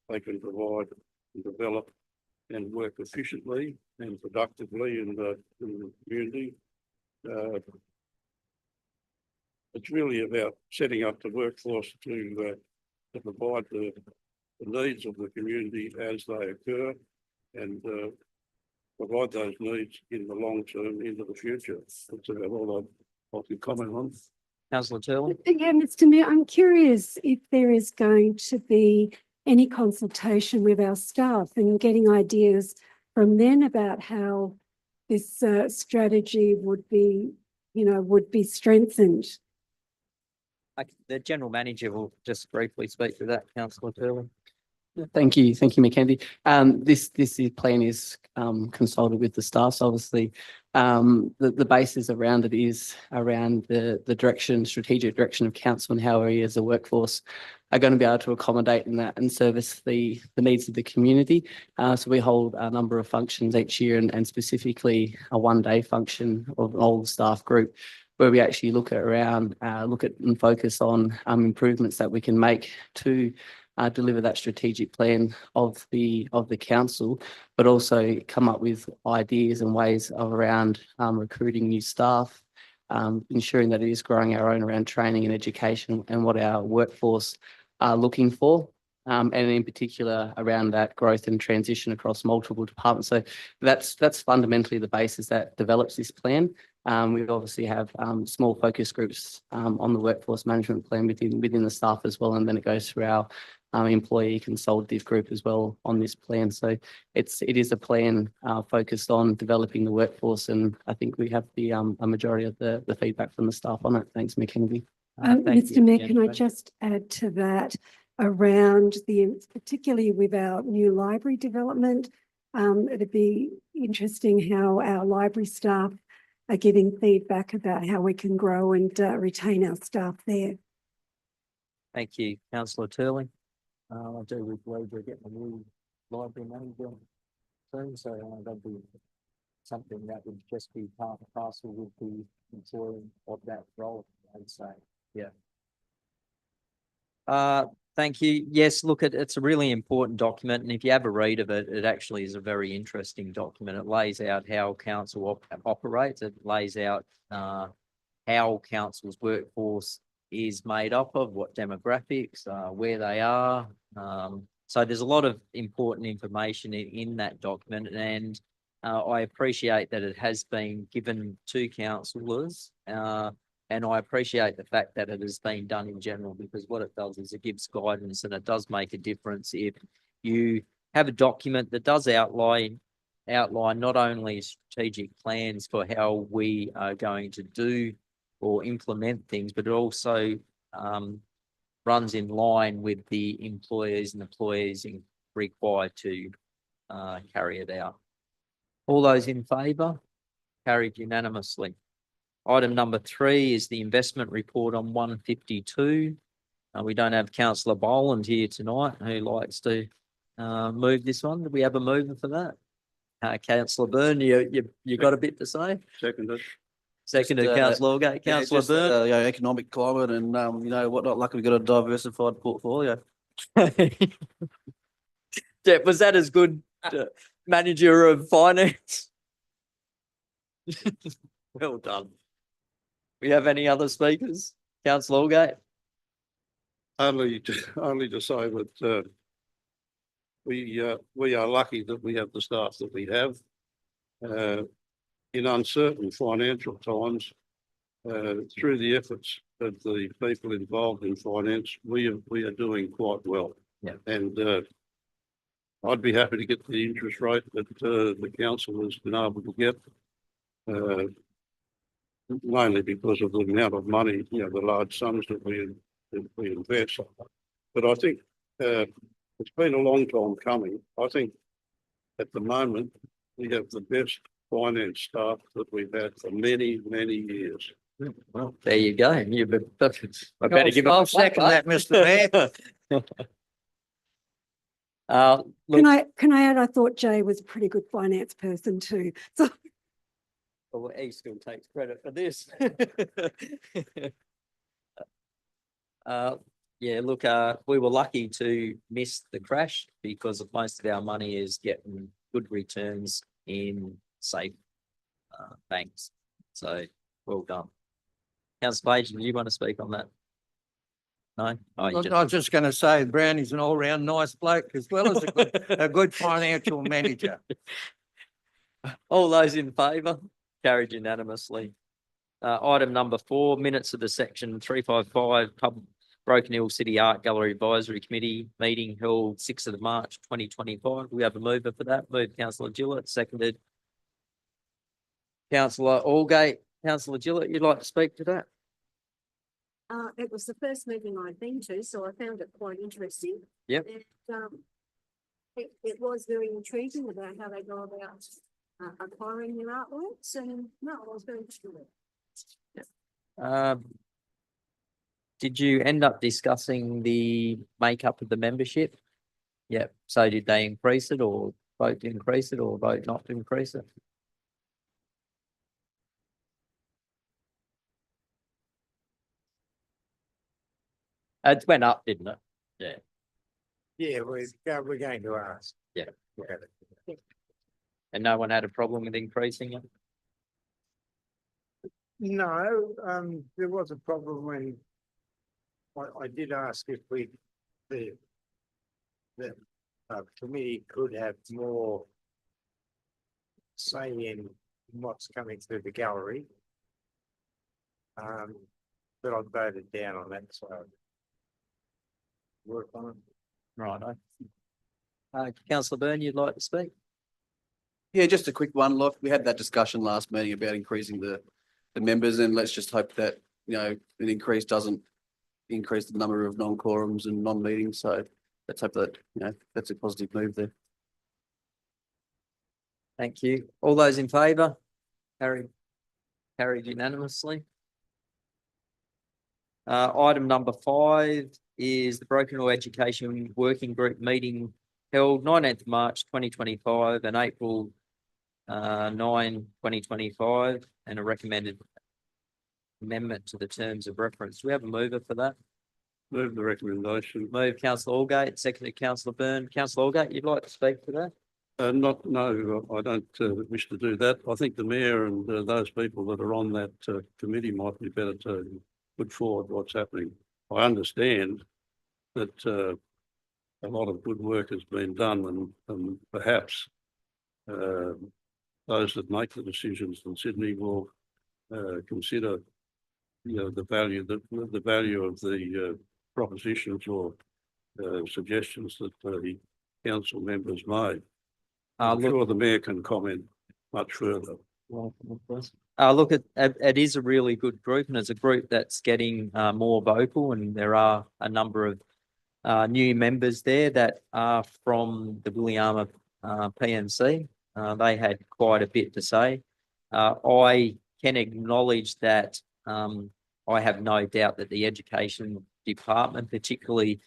they can provide and develop and work efficiently and productively in the community. It's really about setting up the workforce to provide the needs of the community as they occur and provide those needs in the long term into the future. That's about all I can comment on. Councillor Turley? Yeah, Mr. Mayor, I'm curious if there is going to be any consultation with our staff and getting ideas from them about how this strategy would be strengthened. The General Manager will just briefly speak to that, Councillor Turley. Thank you, Mackenzie. Plan is consulted with the staff. So obviously, the basis around it is around the strategic direction of council and how we as a workforce are going to be able to accommodate in that and service the needs of the community. So we hold a number of functions each year and specifically a one-day function of all the staff group where we actually look at and focus on improvements that we can make to deliver that strategic plan of the council, but also come up with ideas and ways around recruiting new staff, ensuring that it is growing our own around training and education and what our workforce are looking for. And in particular around that growth and transition across multiple departments. So that's fundamentally the basis that develops this plan. We obviously have small focus groups on the workforce management plan within the staff as well, and then it goes through our employee consultative group as well on this plan. So it is a plan focused on developing the workforce, and I think we have a majority of the feedback from the staff on it. Thanks, Mackenzie. Mr. Mayor, can I just add to that around particularly with our new library development? It'd be interesting how our library staff are giving feedback about how we can grow and retain our staff there. Thank you, Councillor Turley. I do believe we're getting a new library manager soon, so that'll be something that would just be part and parcel with the employing of that role, I'd say. Yeah. Thank you. Yes, look, it's a really important document, and if you have a read of it, it actually is a very interesting document. It lays out how council operates. It lays out how council's workforce is made up of, what demographics, where they are. So there's a lot of important information in that document, and I appreciate that it has been given to councillors. And I appreciate the fact that it has been done in general, because what it does is it gives guidance, and it does make a difference if you have a document that does outline not only strategic plans for how we are going to do or implement things, but it also runs in line with the employers and employees required to carry it out. All those in favour? Carried unanimously. Item number 3 is the investment report on 152. We don't have Councillor Boland here tonight who likes to move this one. Do we have a mover for that? Councillor Byrne, you got a bit to say? Seconded. Seconded, Councillor Allgate. Councillor Byrne. Economic climate and whatnot. Luckily, we've got a diversified portfolio. Yeah, was that as good manager of finance? Well done. We have any other speakers? Councillor Allgate? Only to say that we are lucky that we have the staff that we have. In uncertain financial times, through the efforts of the people involved in finance, we are doing quite well. Yeah. And I'd be happy to get the interest rate that the council has been able to get. Mainly because of the amount of money, the large sums that we invest. But I think It's been a long time coming. I think at the moment, we have the best finance staff that we've had for many, many years. Well, there you go. You I better give I'll a clap, second that, Mr. Mayor. Look, Can I add, I thought Jay was a pretty good finance person too. So well, he still takes credit for this. Yeah, look, we were lucky to miss the crash because of most of our money is getting good returns in safe banks. So well done. Councillor Page, do you want to speak on that? No? Oh, you I was just going to say Brownie's an all-round nice bloke as well as a good financial manager. All those in favour? Carried unanimously. Item number 4, minutes of the section 355 Broken Hill City Art Gallery Advisory Committee meeting held 6th of March 2025. We have a mover for that. Move Councillor Gillett, seconded Councillor Allgate. Councillor Gillett, you'd like to speak to that? It was the first meeting I'd been to, so I found it quite interesting. Yep. And, it was very intriguing about how they go about acquiring their artworks, and no, I was very interested. Did you end up discussing the makeup of the membership? Yep. So did they increase it or vote to increase it or vote not to increase it? It went up, didn't it? Yeah. Yeah, we're going to ask. Yeah. Yeah. And no one had a problem with increasing it? No, there was a problem when I did ask if the committee could have more say in what's coming through the gallery. But I voted down on that, so work on it. Right. Councillor Byrne, you'd like to speak? Yeah, just a quick one. Look, we had that discussion last meeting about increasing the members, and let's just hope that, an increase doesn't increase the number of non-quorums and non-meetings. So let's hope that, that's a positive move there. Thank you. All those in favour? Carried unanimously. Item number 5 is the Broken Hill Education Working Group meeting held 19th March 2025 and April 9, 2025, and a recommended amendment to the terms of reference. Do we have a mover for that? Move the recommendation. Move Councillor Allgate, seconded Councillor Byrne. Councillor Allgate, you'd like to speak to that? No, I don't wish to do that. I think the mayor and those people that are on that committee might be better to put forward what's happening. I understand that a lot of good work has been done, and perhaps those that make the decisions in Sydney will consider, the value of the propositions or suggestions that the council members made. I'm sure the mayor can comment much further. Look, it is a really good group, and it's a group that's getting more vocal, and there are a number of new members there that are from the Williama PNC. They had quite a bit to say. I can acknowledge that I have no doubt that the education department, particularly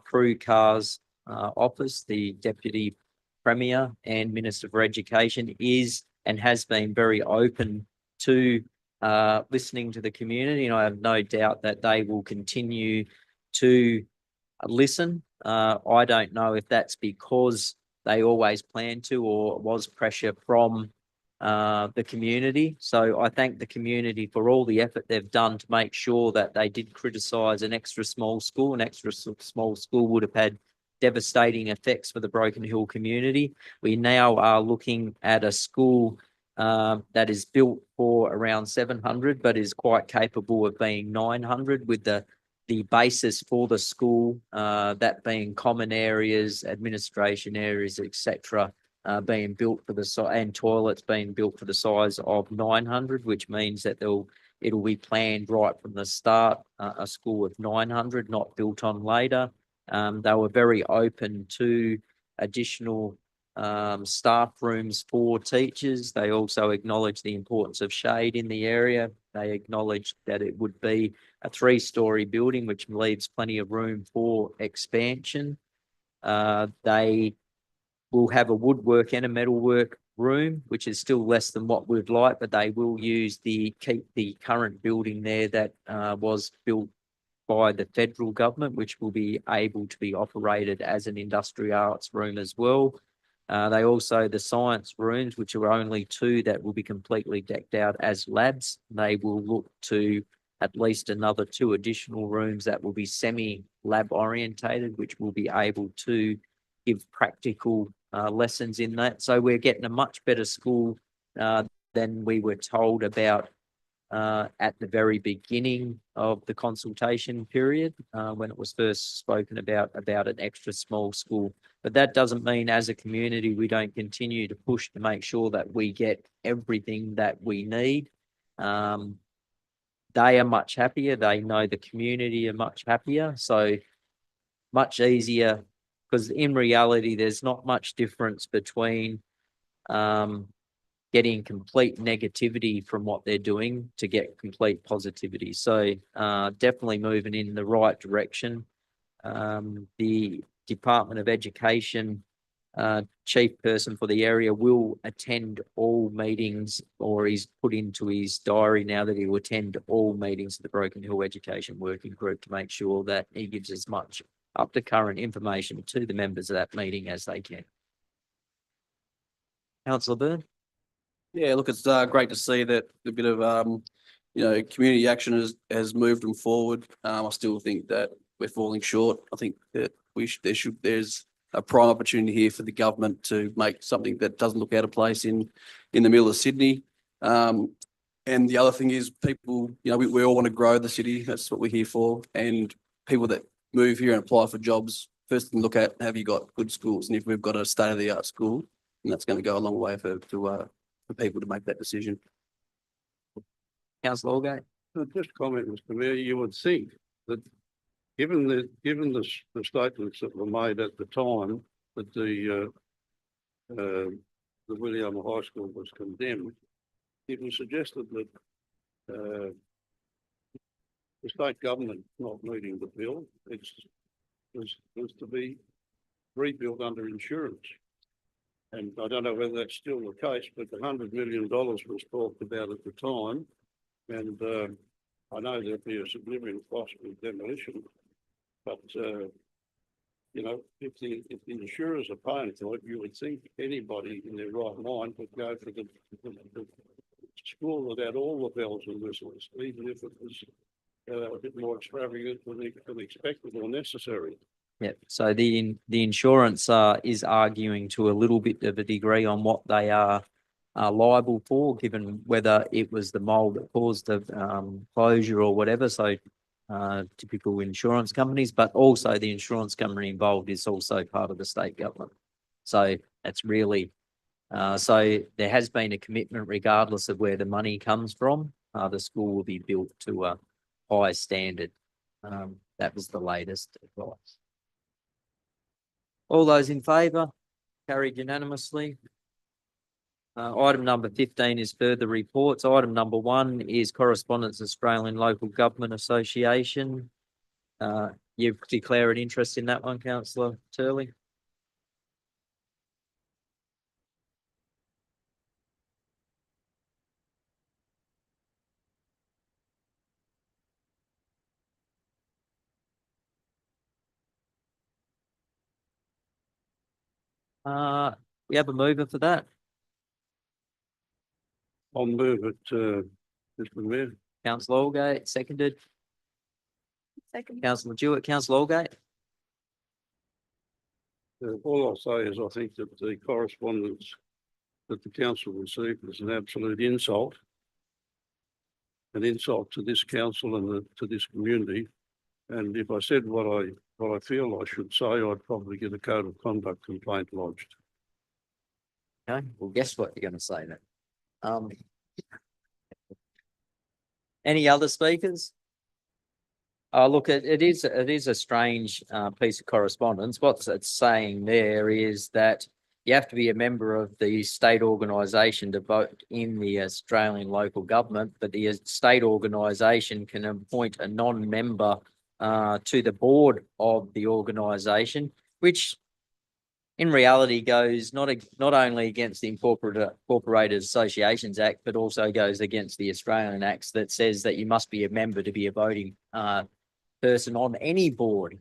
Prue Carr's office, the Deputy Premier and Minister for Education, is and has been very open to listening to the community, and I have no doubt that they will continue to listen. I don't know if that's because they always plan to or was pressure from the community. So I thank the community for all the effort they've done to make sure that they did criticise an extra small school. An extra small school would have had devastating effects for the Broken Hill community. We now are looking at a school that is built for around 700, but is quite capable of being 900, with the basis for the school, that being common areas, administration areas, etc., being built for the and toilets being built for the size of 900, which means that it'll be planned right from the start, a school of 900, not built on later. They were very open to additional staff rooms for teachers. They also acknowledged the importance of shade in the area. They acknowledged that it would be a 3-story building, which leaves plenty of room for expansion. They will have a woodwork and a metalwork room, which is still less than what we'd like, but they will keep the current building there that was built by the federal government, which will be able to be operated as an industrial arts room as well. They also, the science rooms, which are only 2 that will be completely decked out as labs, they will look to at least another 2 additional rooms that will be semi-lab orientated, which will be able to give practical lessons in that. So we're getting a much better school than we were told about at the very beginning of the consultation period, when it was first spoken about an extra small school. But that doesn't mean as a community, we don't continue to push to make sure that we get everything that we need. They are much happier. They know the community are much happier. So much easier, because in reality, there's not much difference between getting complete negativity from what they're doing to get complete positivity. So definitely moving in the right direction. The Department of Education chief person for the area will attend all meetings, or he's put into his diary now that he will attend all meetings of the Broken Hill Education Working Group to make sure that he gives as much up to current information to the members of that meeting as they can. Councillor Byrne? Yeah, look, it's great to see that a bit of community action has moved them forward. I still think that we're falling short. I think that there's a prime opportunity here for the government to make something that doesn't look out of place in the middle of Sydney. And the other thing is people, we all want to grow the city. That's what we're here for. And people that move here and apply for jobs, first thing look at, have you got good schools? And if we've got a state-of-the-art school, and that's going to go a long way for people to make that decision. Councillor Allgate? Just comment, Mr. Mayor, you would think that given the statements that were made at the time that the William High School was condemned, it was suggested that the state government not meeting the bill, was to be rebuilt under insurance. And I don't know whether that's still the case, but $100 million was talked about at the time. And I know there'd be a significant cost with demolition, but if the insurers are paying for it, you would think anybody in their right mind would go for the school that had all the bells and whistles, even if it was a bit more extravagant than expected or necessary. Yeah, so the insurance is arguing to a little bit of a degree on what they are liable for, given whether it was the mold that caused the closure or whatever. So typical insurance companies, but also the insurance company involved is also part of the state government. So that's really, so there has been a commitment regardless of where the money comes from. The school will be built to a high standard. That was the latest advice. All those in favour? Carried unanimously. Item number 15 is further reports. Item number 1 is correspondence Australian Local Government Association. You've declared an interest in that one, Councillor Turley. We have a mover for that. I'll move it, Mr. Mayor. Councillor Allgate, seconded. Second. Councillor Jewett, Councillor Allgate. All I'll say is I think that the correspondence that the council received is an absolute insult. An insult to this council and to this community. And if I said what I feel I should say, I'd probably get a code of conduct complaint lodged. Okay, well, guess what you're going to say then. Any other speakers? Look, it is a strange piece of correspondence. What it's saying there is that you have to be a member of the state organisation to vote in the Australian local government, but the state organisation can appoint a non-member to the board of the organisation, which in reality goes not only against the Incorporated Associations Act, but also goes against the Australian Acts that says that you must be a member to be a voting person on any board.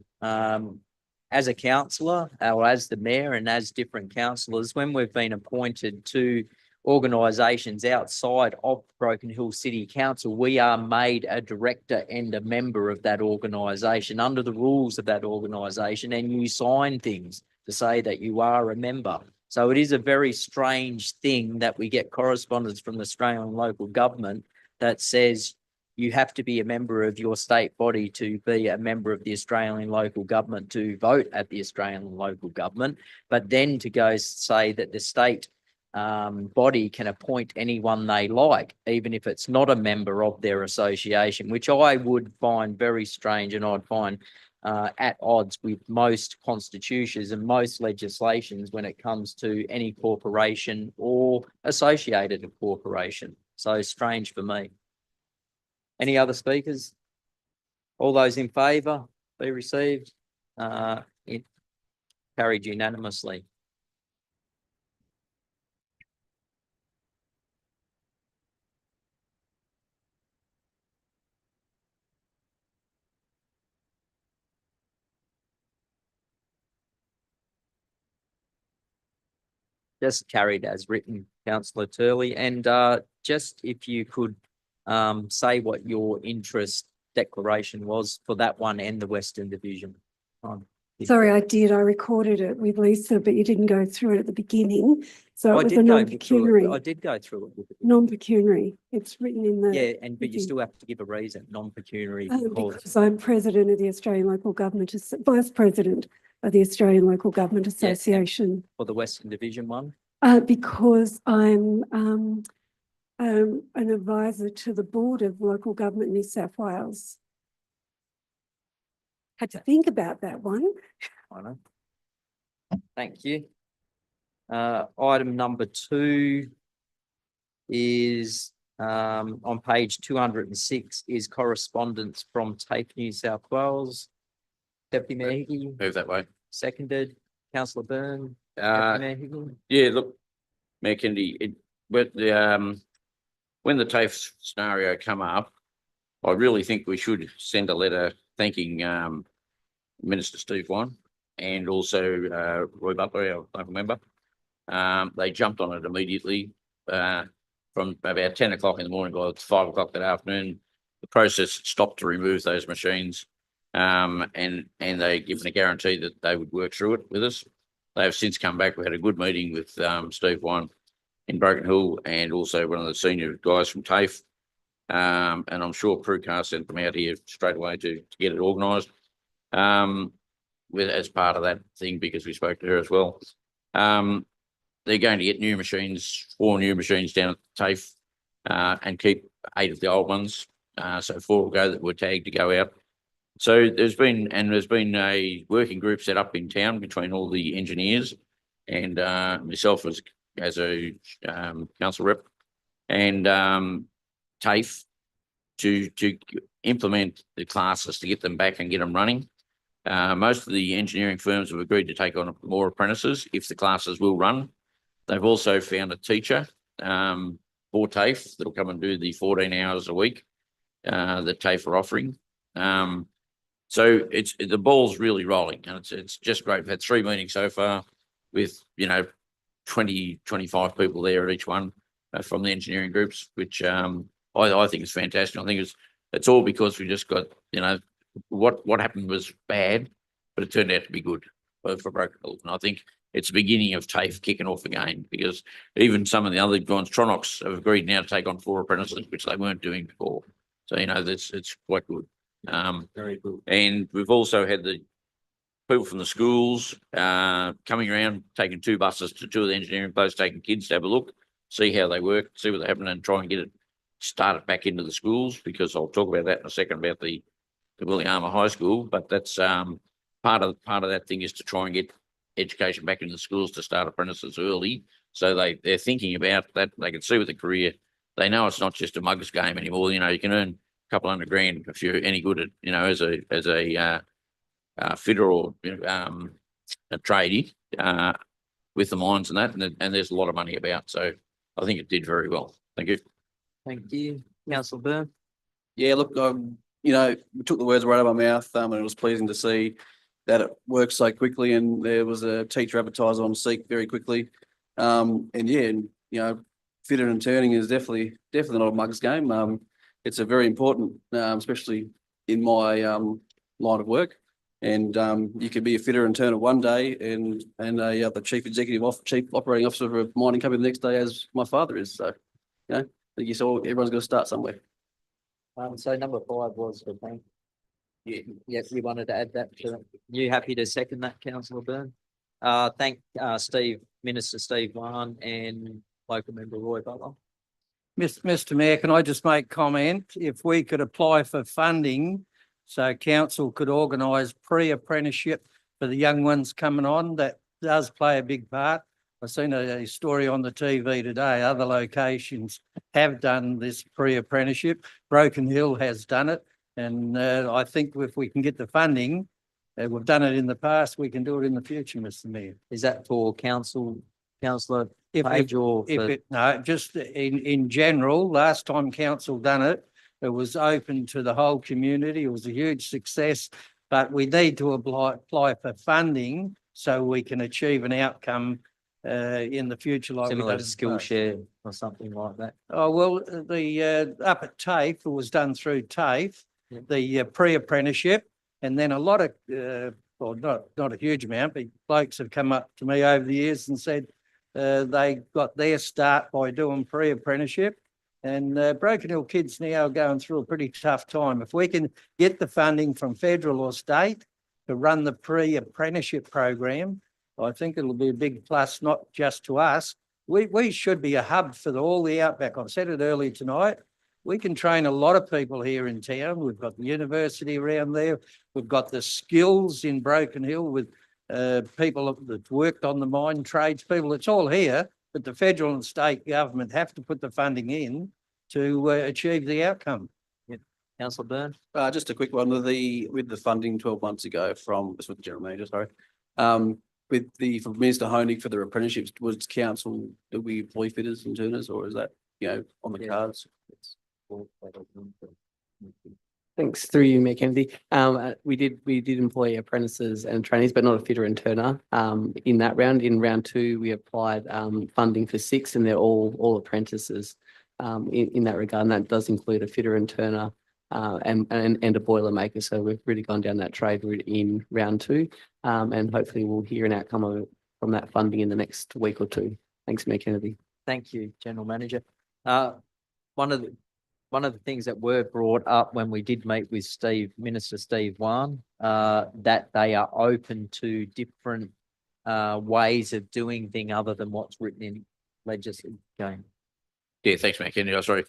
As a councillor or as the mayor and as different councillors, when we've been appointed to organisations outside of Broken Hill City Council, we are made a director and a member of that organisation under the rules of that organisation, and you sign things to say that you are a member. So it is a very strange thing that we get correspondence from the Australian local government that says you have to be a member of your state body to be a member of the Australian local government to vote at the Australian local government, but then to go say that the state body can appoint anyone they like, even if it's not a member of their association, which I would find very strange, and I'd find at odds with most constitutions and most legislations when it comes to any corporation or associated corporation. So strange for me. Any other speakers? All those in favour be received? It carried unanimously. Just carried as written, councillor Turley. And just if you could say what your interest declaration was for that one and the Western Division. Sorry, I did. I recorded it with Lisa, but you didn't go through it at the beginning. So it was a non-pecuniary. I did go through it. Non-pecuniary. It's written in the. Yeah, but you still have to give a reason, non-pecuniary. Because I'm president of the Australian Local Government, vice president of the Australian Local Government Association. For the Western Division one? Because I'm an advisor to the Board of Local Government New South Wales. Had to think about that one. I know. Thank you. Item number 2 is on page 206 is correspondence from TAFE New South Wales. Deputy Mayor Higgy. Move that way. Seconded. Councillor Byrne. Uh, Deputy Mayor Higgy. Yeah, look, Mayor Kennedy, when the TAFE scenario come up, I really think we should send a letter thanking Minister Steve Wine and also Roy Butler, our local member. They jumped on it immediately from about 10 o'clock in the morning by 5 o'clock that afternoon. The process stopped to remove those machines, and they given a guarantee that they would work through it with us. They have since come back. We had a good meeting with Steve Wine in Broken Hill and also one of the senior guys from TAFE. And I'm sure Prucar sent them out here straight away to get it organised as part of that thing, because we spoke to her as well. They're going to get new machines, 4 new machines down at TAFE and keep 8 of the old ones. So 4 will go that were tagged to go out. So there's been a working group set up in town between all the engineers and myself as a council rep and TAFE to implement the classes to get them back and get them running. Most of the engineering firms have agreed to take on more apprentices if the classes will run. They've also found a teacher for TAFE that'll come and do the 14 hours a week that TAFE are offering. So the ball's really rolling, and it's just great. We've had 3 meetings so far with 20, 25 people there at each one from the engineering groups, which I think is fantastic. I think it's all because we just got what happened was bad, but it turned out to be good for Broken Hill. And I think it's the beginning of TAFE kicking off again, because even some of the other ones, Tronox, have agreed now to take on 4 apprentices, which they weren't doing before. So it's quite good. Very good. And we've also had the people from the schools coming around, taking 2 buses to 2 of the engineering posts, taking kids to have a look, see how they work, see what they're happening, and try and get it started back into the schools, because I'll talk about that in a second about the the Williama High School, but that's part of that thing is to try and get education back into the schools to start apprentices early. So they're thinking about that. They can see with the career. They know it's not just a muggers game anymore. You can earn a couple $100,000 if you're any good at, as a fitter or, a tradie, with the mines and that, and there's a lot of money about. So I think it did very well. Thank you. Thank you. Councillor Byrne. Yeah, look, we took the words right out of my mouth, and it was pleasing to see that it worked so quickly, and there was a teacher advertised on Seek very quickly. Fitter and turning is definitely not a mugs game. It's a very important, especially in my line of work. And you could be a fitter and turner one day, and the chief operating officer of a mining company the next day, as my father is. So, I think you saw everyone's got to start somewhere. So number 5 was the bank. Yes, you wanted to add that to, you happy to second that, Councillor Byrne? Thank Minister Steve Wan and local member Roy Butler. Mr. Mayor, can I just make comment? If we could apply for funding, so council could organise pre-apprenticeship for the young ones coming on, that does play a big part. I've seen a story on the TV today. Other locations have done this pre-apprenticeship. Broken Hill has done it. And I think if we can get the funding, we've done it in the past, we can do it in the future, Mr. Mayor. Is that for councillor If- Page or? for- No, just in general, last time council done it, it was open to the whole community. It was a huge success, but we need to apply for funding so we can achieve an outcome in the future. Like Similar to Skillshare or something like that. Oh, well, the up at TAFE, it was done through TAFE, Yeah. the pre-apprenticeship, and then a lot of, well, not a huge amount, but blokes have come up to me over the years and said they got their start by doing pre-apprenticeship. And Broken Hill kids now are going through a pretty tough time. If we can get the funding from federal or state to run the pre-apprenticeship program, I think it'll be a big plus, not just to us. We should be a hub for all the outback. I've said it earlier tonight. We can train a lot of people here in town. We've got the university around there. We've got the skills in Broken Hill with people that worked on the mine trades people. It's all here, but the federal and state government have to put the funding in to achieve the outcome. Councillor Byrne. Just a quick one with the funding 12 months ago from the general manager, sorry. From Minister Honig for the apprenticeships, was council, do we employ fitters and turners, or is that, on the cards? Thanks through you, Mayor Kennedy. We did employ apprentices and trainees, but not a fitter and turner. In that round, in round 2, we applied funding for 6, and they're all apprentices in that regard. And that does include a fitter and turner and a boiler maker. So we've really gone down that trade route in round 2, and hopefully we'll hear an outcome from that funding in the next week or 2. Thanks, Mayor Kennedy. Thank you, General Manager. One of the things that were brought up when we did meet with Minister Steve Wan, that they are open to different ways of doing things other than what's written in legislative game. Yeah, thanks, Matt Kennedy. I'm sorry.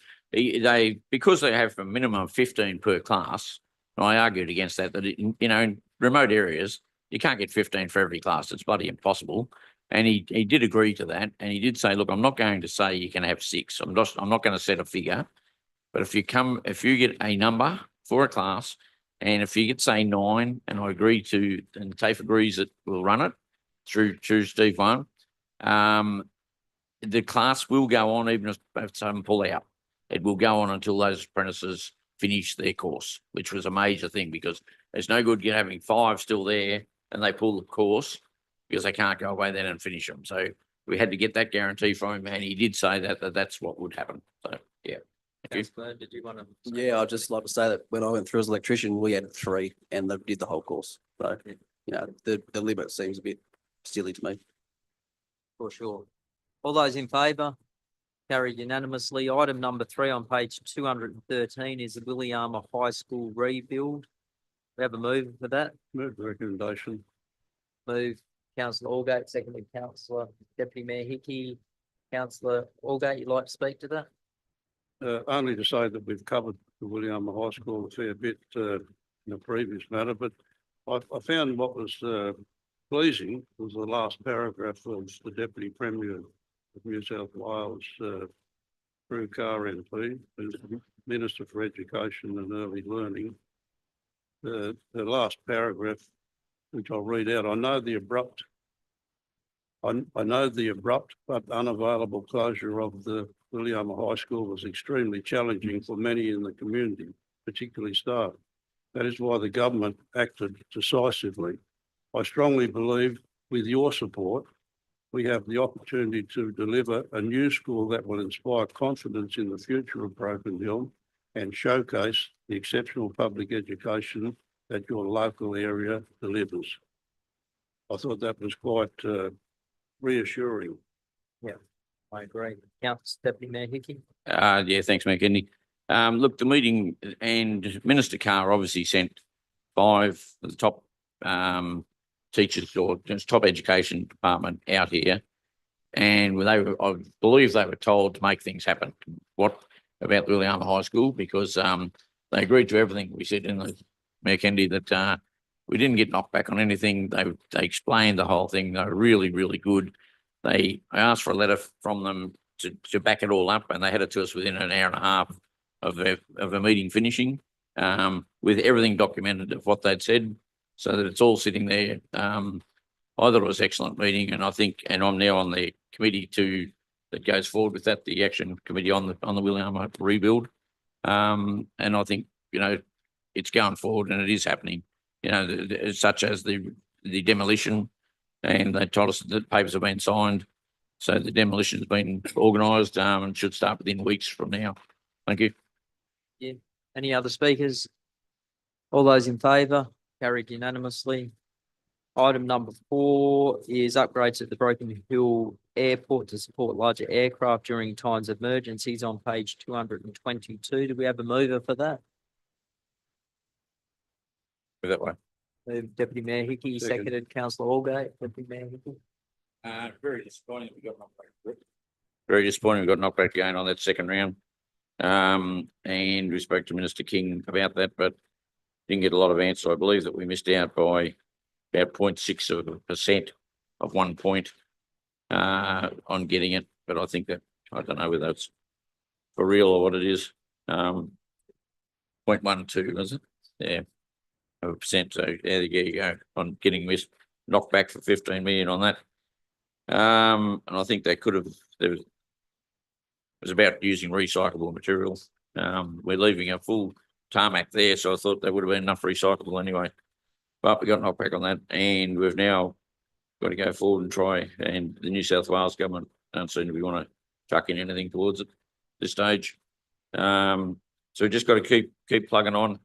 Because they have a minimum of 15 per class, and I argued against that, in remote areas, you can't get 15 for every class. It's bloody impossible. And he did agree to that. And he did say, look, I'm not going to say you can have 6. I'm not going to set a figure. But if you get a number for a class, and if you get, say, 9, and I agree to, and TAFE agrees that we'll run it through Steve Wan, the class will go on even if some pull out. It will go on until those apprentices finish their course, which was a major thing, because there's no good having 5 still there and they pull the course because they can't go away then and finish them. So we had to get that guarantee from him, and he did say that's what would happen. So, yeah. Councillor, did you want to? Yeah, I'd just like to say that when I went through as an electrician, we had 3 and they did the whole course. So, the limit seems a bit silly to me. For sure. All those in favour? Carried unanimously. Item number 3 on page 213 is the Williama High School rebuild. We have a move for that. Move the recommendation. Move Councillor Allgate, seconded Councillor Deputy Mayor Hickey. Councillor Allgate, you'd like to speak to that? Only to say that we've covered the Williama High School a fair bit in the previous matter, but I found what was pleasing was the last paragraph of the Deputy Premier of New South Wales, through Car MP, who's the Minister for Education and Early Learning. The last paragraph, which I'll read out, I know the abrupt but unavailable closure of the Williama High School was extremely challenging for many in the community, particularly staff. That is why the government acted decisively. I strongly believe with your support, we have the opportunity to deliver a new school that will inspire confidence in the future of Broken Hill and showcase the exceptional public education that your local area delivers. I thought that was quite reassuring. I agree. Council Deputy Mayor Hickey. Yeah, thanks, Mayor Kennedy. Look, the meeting and Minister Carr obviously sent 5 of the top teachers or just top education department out here. And I believe they were told to make things happen. What about the Williama High School? Because they agreed to everything we said in the Mayor Kennedy, that we didn't get knocked back on anything. They explained the whole thing. They were really, really good. I asked for a letter from them to back it all up, and they had it to us within an hour and a half of a meeting finishing, with everything documented of what they'd said, so that it's all sitting there. I thought it was an excellent meeting, and I think, and I'm now on the committee that goes forward with that, the action committee on the Williama rebuild. And I think, it's going forward and it is happening, such as the demolition, and they told us that papers have been signed. So the demolition has been organised, and should start within weeks from now. Thank you. Yeah. Any other speakers? All those in favour? Carried unanimously. Item number 4 is upgrades at the Broken Hill Airport to support larger aircraft during times of emergencies on page 222. Do we have a mover for that? Go that way. Deputy Mayor Hickey, Second. seconded Councillor Allgate. Deputy Mayor Hickey. Very disappointing we got knocked back. Very disappointing we got knocked back again on that second round. And we spoke to Minister King about that, but didn't get a lot of answer. I believe that we missed out by about 0.6% of 1 point on getting it. But I think that, I don't know whether that's for real or what it is. 0.12, is it? Yeah. Of a percent. So there you go on getting missed, knocked back for 15 million on that. And I think they could have, it was about using recyclable materials. We're leaving a full tarmac there, so I thought there would have been enough recyclable anyway. But we got knocked back on that, and we've now got to go forward and try. And the New South Wales government don't seem to be want to chuck in anything towards it at this stage. So we just got to keep plugging on,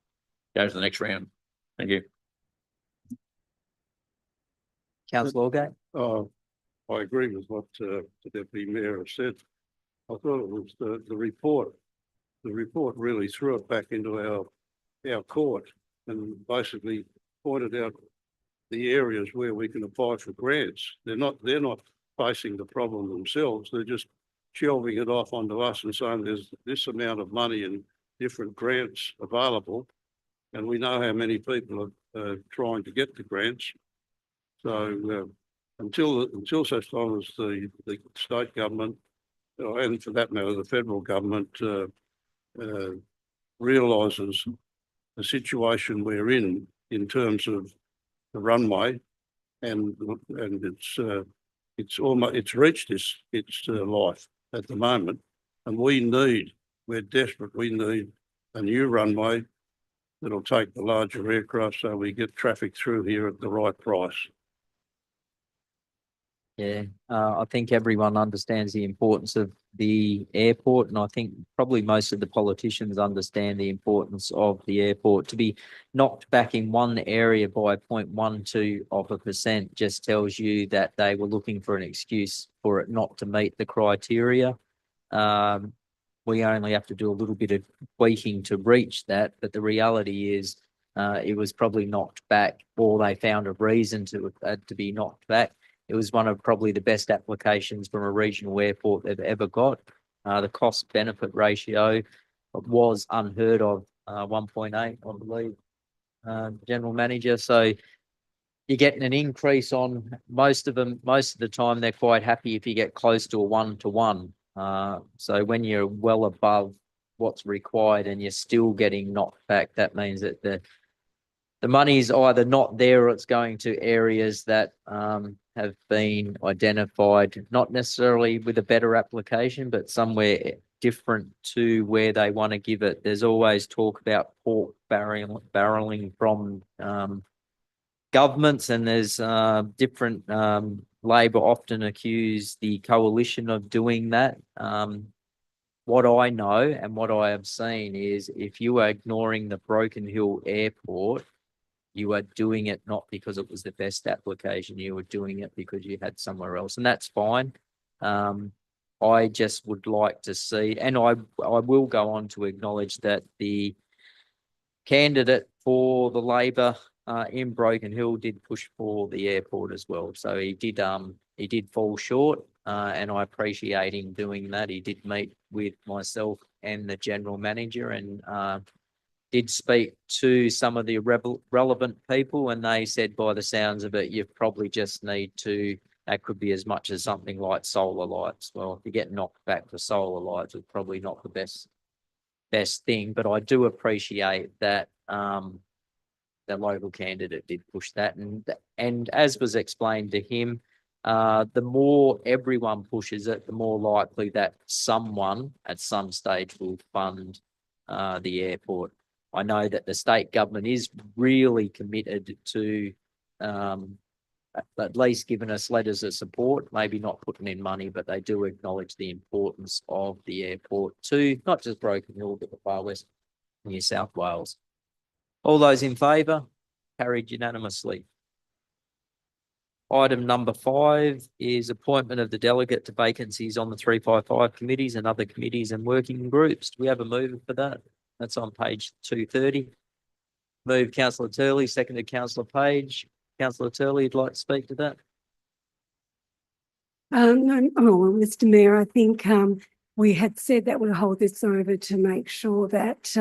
go to the next round. Thank you. Councillor Allgate. I agree with what the Deputy Mayor has said. I thought it was the report. The report really threw it back into our court and basically pointed out the areas where we can apply for grants. They're not facing the problem themselves. They're just shelving it off onto us and saying there's this amount of money and different grants available. And we know how many people are trying to get the grants. So until such time as the state government, and for that matter, the federal government realises the situation we're in terms of the runway, and it's reached its life at the moment, and we're desperate. We need a new runway that'll take the larger aircraft so we get traffic through here at the right price. Yeah, I think everyone understands the importance of the airport, and I think probably most of the politicians understand the importance of the airport. To be knocked back in one area by 0.12% just tells you that they were looking for an excuse for it not to meet the criteria. We only have to do a little bit of tweaking to reach that, but the reality is it was probably knocked back, or they found a reason to be knocked back. It was one of probably the best applications from a regional airport they've ever got. The cost benefit ratio was unheard of, 1.8, I believe. general manager, so you're getting an increase on most of them. Most of the time, they're quite happy if you get close to a 1-to-1. So when you're well above what's required and you're still getting knocked back, that means that the money's either not there or it's going to areas that have been identified, not necessarily with a better application, but somewhere different to where they want to give it. There's always talk about pork barreling from governments, and there's different Labor often accuse the coalition of doing that. What I know and what I have seen is if you are ignoring the Broken Hill Airport, you are doing it not because it was the best application, you were doing it because you had somewhere else, and that's fine. I just would like to see, and I will go on to acknowledge that the candidate for the Labor in Broken Hill did push for the airport as well. So he did fall short, and I appreciate him doing that. He did meet with myself and the general manager and did speak to some of the relevant people, and they said by the sounds of it, you probably just need to, that could be as much as something like solar lights. Well, if you get knocked back for solar lights, it's probably not the best thing, but I do appreciate that the local candidate did push that, and as was explained to him, the more everyone pushes it, the more likely that someone at some stage will fund the airport. I know that the state government is really committed to at least giving us letters of support, maybe not putting in money, but they do acknowledge the importance of the airport to not just Broken Hill, but the Far West New South Wales. All those in favour? Carried unanimously. Item number 5 is appointment of the delegate to vacancies on the 355 committees and other committees and working groups. Do we have a mover for that? That's on page 230. Move councillor Turley, seconded councillor Page. Councillor Turley, you'd like to speak to that? No, well, Mr. Mayor, I think we had said that we'll hold this over to make sure that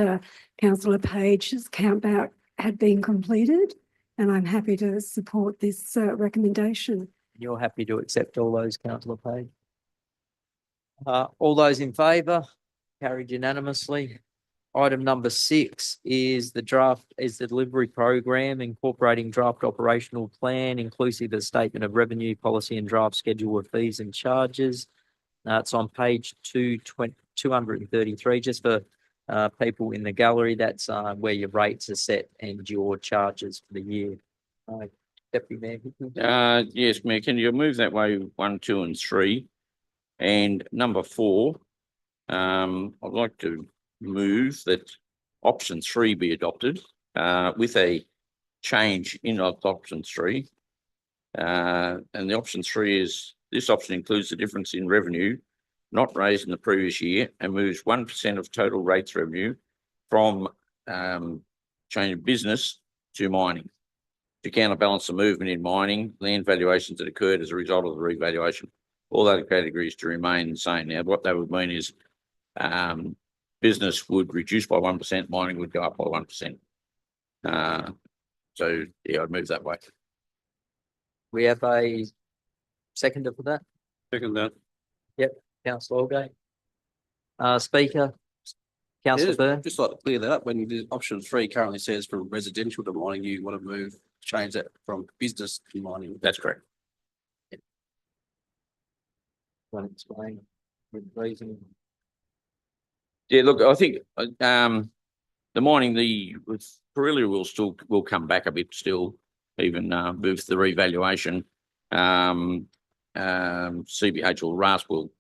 councillor Page's count out had been completed, and I'm happy to support this recommendation. You're happy to accept all those, councillor Page? All those in favour? Carried unanimously. Item number 6 is the delivery program incorporating draft operational plan, inclusive of statement of revenue policy and draft schedule of fees and charges. It's on page 233. Just for people in the gallery, that's where your rates are set and your charges for the year. Deputy Mayor. Yes, Mayor, can you move that way 1, 2, and 3? And number 4, I'd like to move that option 3 be adopted with a change in option 3. And the option 3 is this option includes the difference in revenue not raised in the previous year and moves 1% of total rates revenue from change of business to mining to counterbalance the movement in mining land valuations that occurred as a result of the revaluation. All other categories to remain the same. Now, what that would mean is business would reduce by 1%, mining would go up by 1%. So yeah, I'd move that way. We have a seconder for that? Second that. Yep, councillor Aldgate. Speaker, councillor Byrne. Just like to clear that up, when the option 3 currently says from residential to mining, you want to change that from business to mining. That's correct. Want to explain with reason? Yeah, look, I think the mining, with Parillia will come back a bit still, even with the revaluation. CBH or RAS will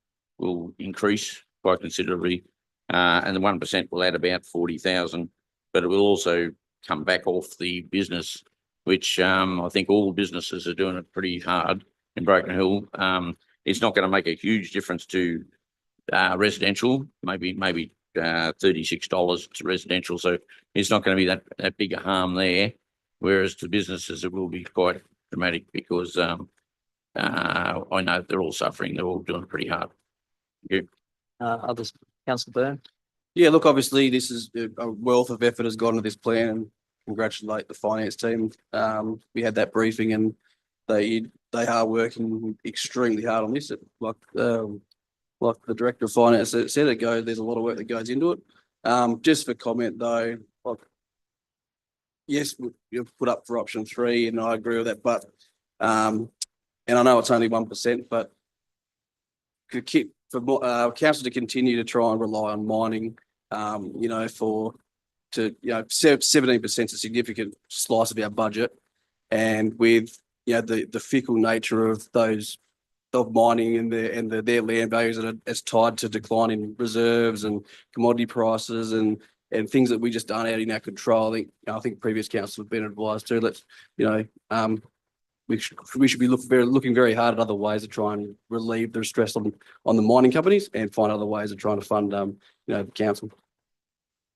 increase quite considerably, and the 1% will add about 40,000, but it will also come back off the business, which I think all businesses are doing it pretty hard in Broken Hill. It's not going to make a huge difference to residential, maybe $36 to residential, so it's not going to be that big a harm there. Whereas to businesses, it will be quite dramatic because I know they're all suffering. They're all doing it pretty hard. Thank you. Others, councillor Byrne. Yeah, look, obviously this is a wealth of effort has gone into this plan. congratulate the finance team. We had that briefing and they are working extremely hard on this. Like the director of finance said, there's a lot of work that goes into it. Just for comment though, like, yes, you've put up for option 3 and I agree with that, but, and I know it's only 1%, but could keep for more, council to continue to try and rely on mining, 17% is a significant slice of our budget. And with, the fickle nature of mining and their land values that are as tied to declining reserves and commodity prices and things that we just aren't out in our control. I think previous councils have been advised to we should be looking very hard at other ways to try and relieve the stress on the mining companies and find other ways of trying to fund the council.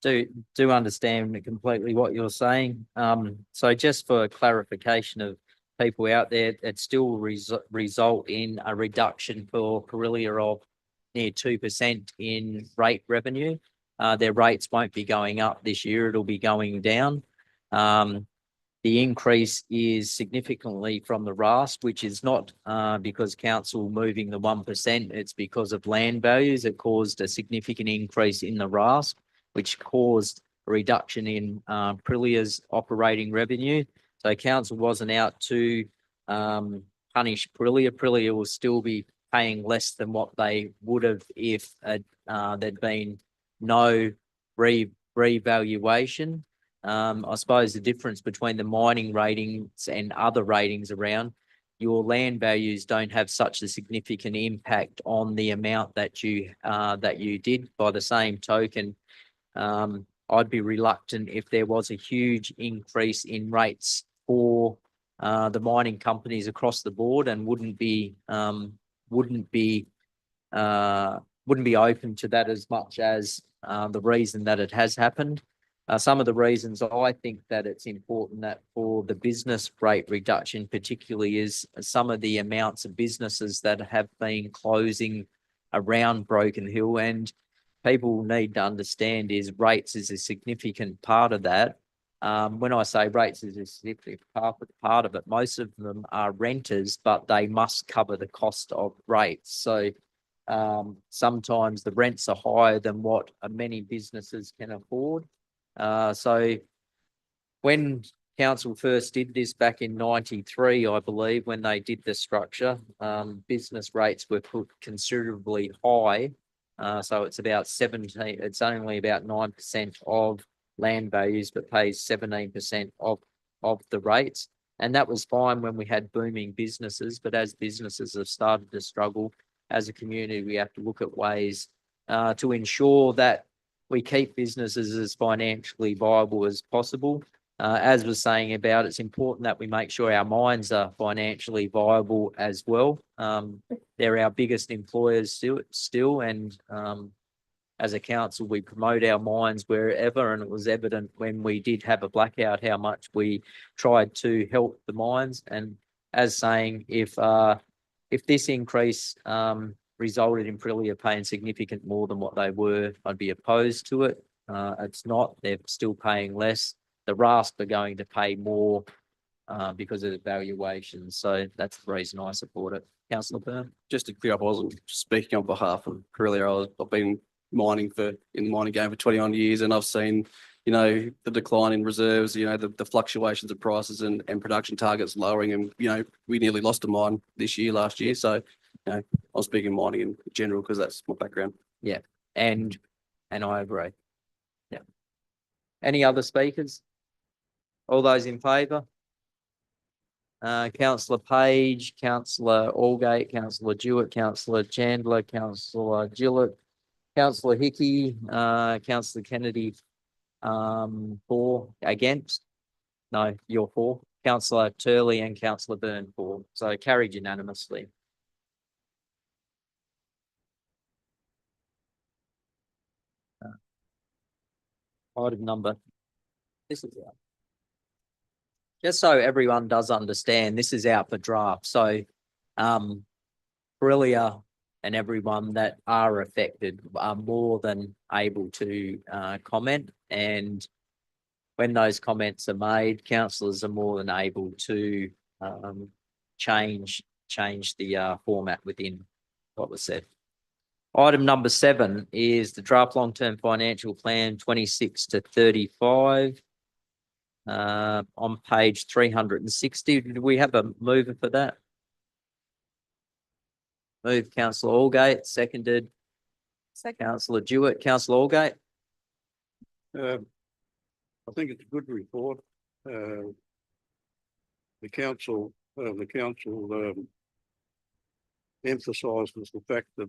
Do understand completely what you're saying. So just for clarification of people out there, it still result in a reduction for Carillion of near 2% in rate revenue. Their rates won't be going up this year, it'll be going down. The increase is significantly from the RASP, which is not because council moving the 1%, it's because of land values. It caused a significant increase in the RASP, which caused a reduction in Carillion's operating revenue. So council wasn't out to punish Carillion. Carillion will still be paying less than what they would have if there'd been no revaluation. I suppose the difference between the mining ratings and other ratings around, your land values don't have such a significant impact on the amount that you did. By the same token, I'd be reluctant if there was a huge increase in rates for the mining companies across the board and wouldn't be open to that as much as the reason that it has happened. Some of the reasons I think that it's important that for the business rate reduction particularly is some of the amounts of businesses that have been closing around Broken Hill, and people need to understand is rates is a significant part of that. When I say rates is a significant part of it, most of them are renters, but they must cover the cost of rates. So sometimes the rents are higher than what many businesses can afford. So when council first did this back in 93, I believe, when they did the structure, business rates were put considerably high. So it's about 17, it's only about 9% of land values, but pays 17% of the rates. And that was fine when we had booming businesses, but as businesses have started to struggle, as a community, we have to look at ways to ensure that we keep businesses as financially viable as possible. As was saying about, it's important that we make sure our mines are financially viable as well. They're our biggest employers still, and as a council, we promote our mines wherever, and it was evident when we did have a blackout how much we tried to help the mines. And as saying, if this increase resulted in Carillion paying significant more than what they were, I'd be opposed to it. It's not, they're still paying less. The RASP are going to pay more because of the valuation. So that's the reason I support it. Councillor Byrne. Just to clear up, I wasn't speaking on behalf of Carillion. I've been in the mining game for 21 years, and I've seen, the decline in reserves, the fluctuations of prices and production targets lowering, and, we nearly lost a mine last year. So, I'm speaking mining in general because that's my background. Yeah, and I agree. Yeah. Any other speakers? All those in favour? Councillor Page, Councillor Allgate, Councillor Jewett, Councillor Chandler, Councillor Gillett, Councillor Hickey, Councillor Kennedy, for, against? No, you're for. Councillor Turley and Councillor Byrne for. So carried unanimously. Item number. This is out. Just so everyone does understand, this is out for draft. So, Carillion and everyone that are affected are more than able to comment. And when those comments are made, councillors are more than able to change the format within what was said. Item number 7 is the draft long-term financial plan 26 to 35. On page 360. Did we have a mover for that? Moved councillor Allgate, seconded councillor Jewett. Councillor Allgate. I think it's a good report. The council emphasises the fact that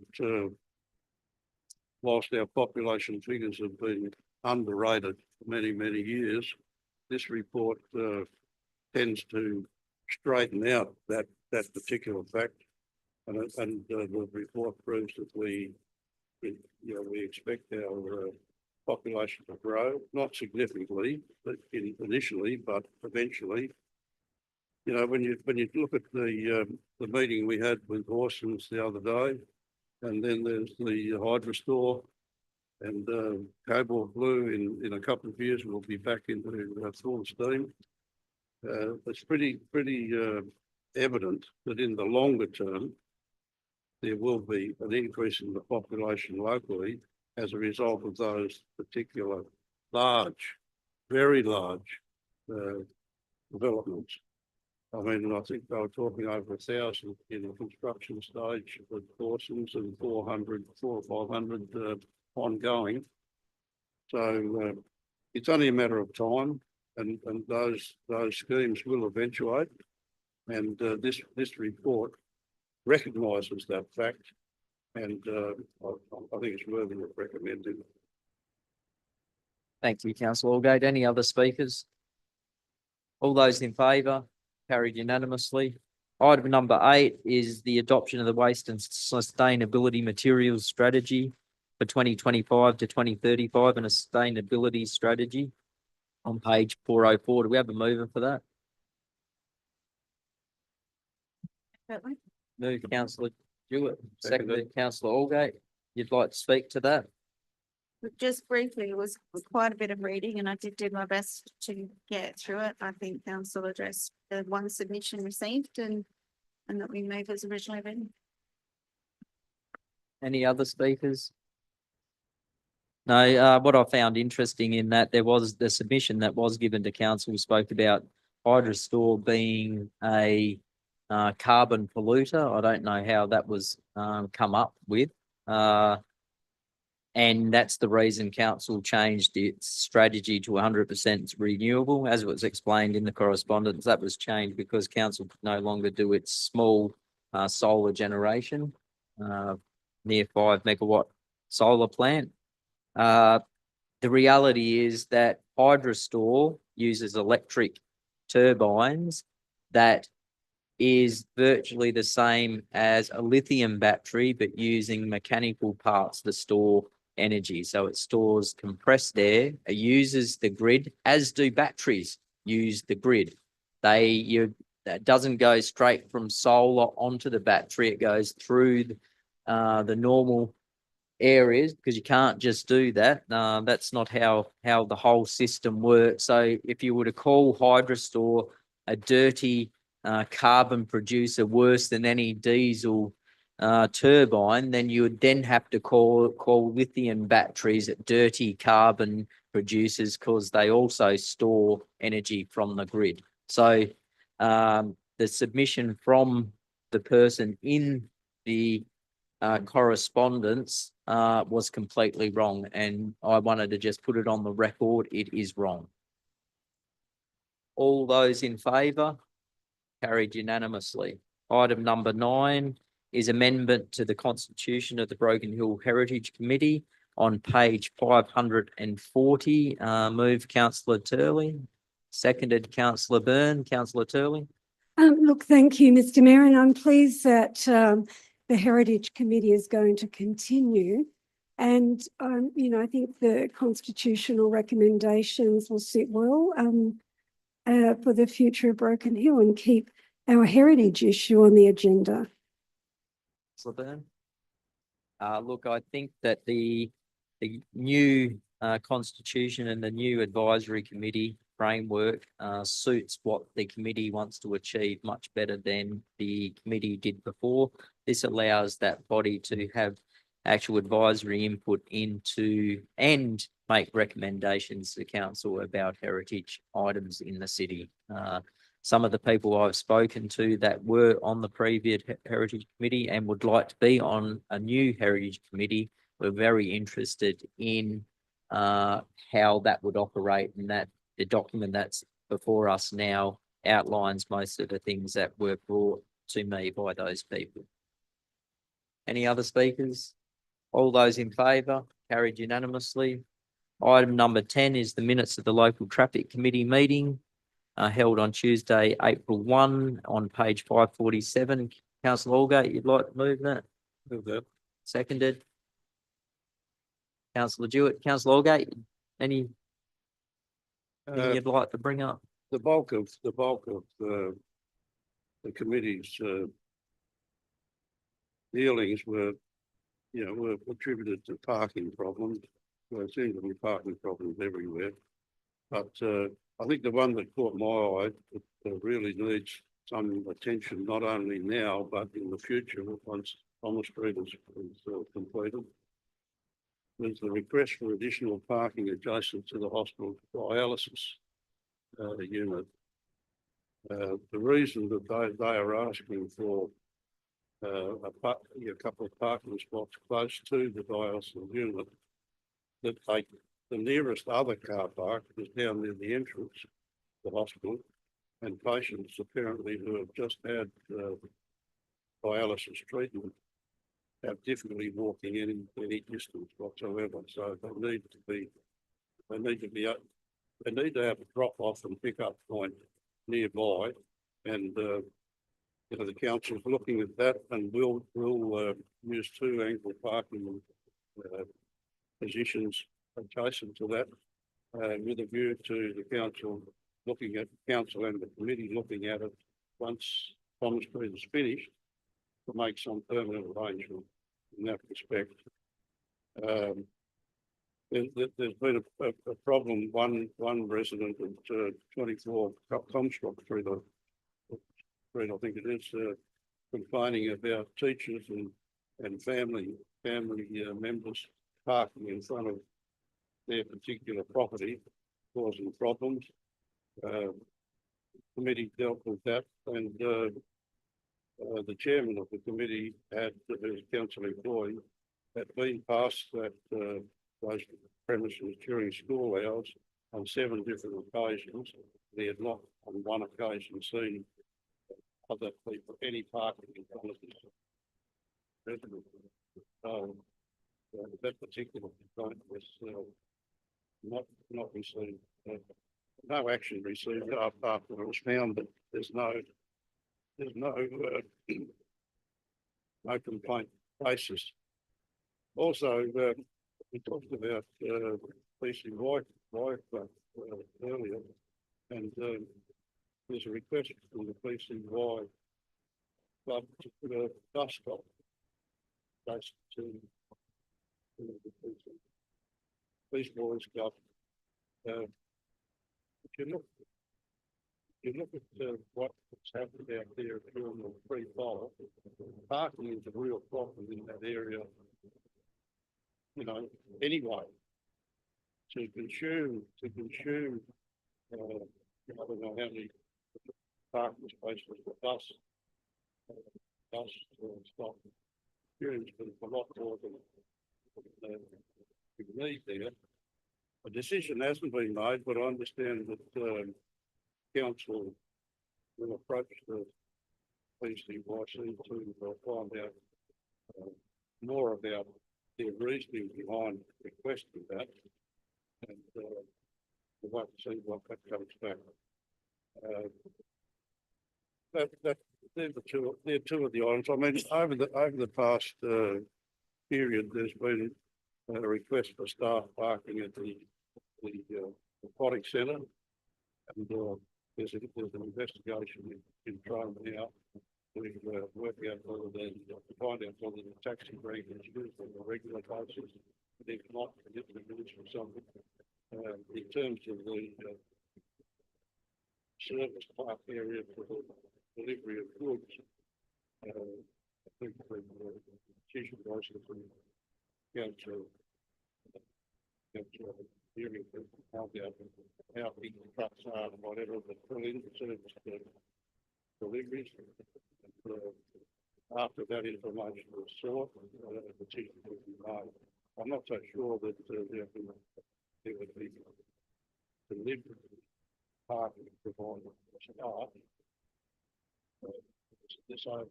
whilst our population figures have been underrated for many, many years, this report tends to straighten out that particular fact. And the report proves that we expect our population to grow, not significantly, but initially, but eventually. You know, when you look at the meeting we had with Horsens the other day, and then there's the Hydro Store, and Cobalt Blue in a couple of years will be back into full steam. It's pretty evident that in the longer term, there will be an increase in the population locally as a result of those particular large, very large developments. I mean, I think they were talking over 1,000 in the construction stage with Horsens and 400 or 500 ongoing. So it's only a matter of time, and those schemes will eventuate. And this report recognises that fact, and I think it's worthy of recommending. Thank you, councillor Allgate. Any other speakers? All those in favour? Carried unanimously. Item number 8 is the adoption of the Waste and Sustainability Materials Strategy for 2025 to 2035 and a sustainability strategy on page 404. Do we have a mover for that? Move councillor Jewett, seconded councillor Allgate. You'd like to speak to that? Just briefly, it was quite a bit of reading and I did do my best to get through it. I think council addressed the one submission received and that we move as originally written. Any other speakers? No, what I found interesting in that there was the submission that was given to council spoke about Hydrostore being a carbon polluter. I don't know how that was come up with. And that's the reason council changed its strategy to 100% renewable. As was explained in the correspondence, that was changed because council could no longer do its small solar generation, near 5 megawatt solar plant. The reality is that Hydrostore uses electric turbines that is virtually the same as a lithium battery, but using mechanical parts to store energy. So it stores compressed air, it uses the grid, as do batteries use the grid. That doesn't go straight from solar onto the battery. It goes through the normal areas because you can't just do that. That's not how the whole system works. So if you were to call Hydrostore a dirty carbon producer worse than any diesel turbine, then you would then have to call lithium batteries dirty carbon producers because they also store energy from the grid. So the submission from the person in the correspondence was completely wrong, and I wanted to just put it on the record. It is wrong. All those in favour? Carried unanimously. Item number 9 is amendment to the constitution of the Broken Hill Heritage Committee on page 540. Move councillor Turley, seconded councillor Byrne. Councillor Turley. Look, thank you, Mr. Mayor, and I'm pleased that the Heritage Committee is going to continue. And, I think the constitutional recommendations will sit well for the future of Broken Hill and keep our heritage issue on the agenda. Look, I think that the new constitution and the new advisory committee framework suits what the committee wants to achieve much better than the committee did before. This allows that body to have actual advisory input into and make recommendations to council about heritage items in the city. Some of the people I've spoken to that were on the previous heritage committee and would like to be on a new heritage committee were very interested in how that would operate, and that the document that's before us now outlines most of the things that were brought to me by those people. Any other speakers? All those in favour? Carried unanimously. Item number 10 is the minutes of the local traffic committee meeting held on Tuesday, April 1 on page 547. Councillor Allgate, you'd like to move that? Move that. Seconded. Councillor Jewett, Councillor Allgate, anything you'd like to bring up? The bulk of the committee's dealings were attributed to parking problems. There seem to be parking problems everywhere. But I think the one that caught my eye, that really needs some attention, not only now, but in the future, once Thomas Street is completed, is the request for additional parking adjacent to the hospital dialysis unit. The reason that they are asking for a couple of parking spots close to the dialysis unit, that the nearest other car park is down near the entrance to the hospital, and patients apparently who have just had dialysis treatment have difficulty walking any distance whatsoever. So they need to have a drop off and pick up point nearby, and the council's looking at that, and we'll use 2 angle parking positions adjacent to that, with a view to the council and the committee looking at it once Thomas Street is finished, to make some permanent arrangement in that respect. There's been a problem. One resident at 24 Comstock Street, I think it is, complaining about teachers and family members parking in front of their particular property, causing problems. Committee dealt with that, and the chairman of the committee had, as council employee, had been past those premises during school hours on 7 different occasions. They had not on one occasion seen other people, any parking in front of this resident. So that particular complaint was not received. No action received after it was found that there's no complaint basis. Also, we talked about policing wife earlier, and there's a request from the policing wife club to put a bus stop close to the police boys club. If you look at what's happened out there during the free fall, parking is a real problem in that area. Anyway, to consume, I don't know how many parking spaces the bus stop experience, but it's a lot more than we need there. A decision hasn't been made, but I understand that council will approach the PCYC to find out more about their reasoning behind requesting that, and we'll wait to see what that comes back. They're two of the items. I mean, over the past period, there's been a request for staff parking at the aquatic centre, and there's an investigation in train now. We've worked out to find out whether the taxi rank is used on a regular basis. If not, get the minutes or something. In terms of service park area for the delivery of goods. I think the chief advisor from council. Hearing how big the trucks are and whatever, the filling service deliveries. After that information was sought, the decision would be made. I'm not so sure that there would be delivery parking provided staff. This over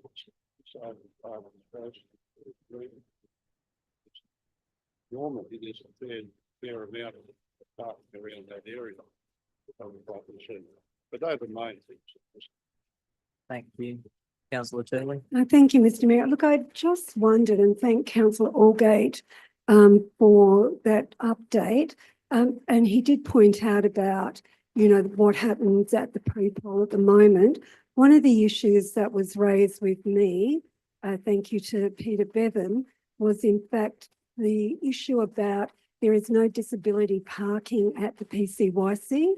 first. Normally, there's a fair amount of parking around that area. But they're the main things. Thank you. Councillor Turley. Thank you, Mr. Mayor. Look, I just wondered, and thank Councillor Allgate for that update. And he did point out about, you know, what happens at the pre-poll at the moment. One of the issues that was raised with me, thank you to Peter Bevan, was in fact the issue about there is no disability parking at the PCYC.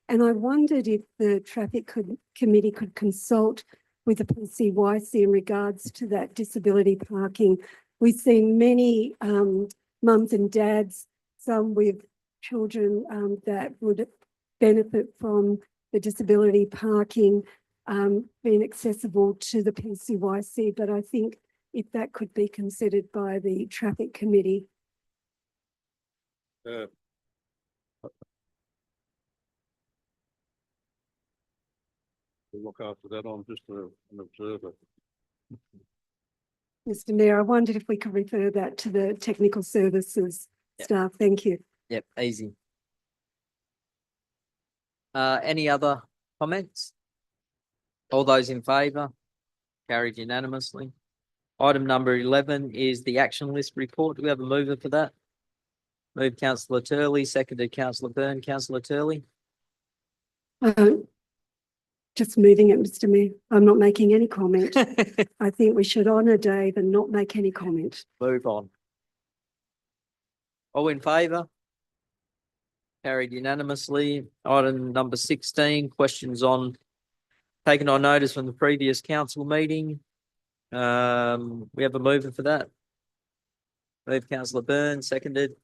And I wondered if the traffic committee could consult with the PCYC in regards to that disability parking. We've seen many mums and dads, some with children that would benefit from the disability parking being accessible to the PCYC, but I think if that could be considered by the traffic committee. We'll look after that. I'm just an observer. Mr. Mayor, I wondered if we could refer that to the technical services Yep. staff. Thank you. Yep, easy. Any other comments? All those in favour? Carried unanimously. Item number 11 is the action list report. Do we have a mover for that? Moved councillor Turley, seconded councillor Byrne. Councillor Turley. Just moving it, Mr. Mayor. I'm not making any comment. I think we should honour Dave and not make any comment. Move on. All in favour? Carried unanimously. Item number 16, questions on taken on notice from the previous council meeting. We have a mover for that. Moved councillor Byrne, seconded.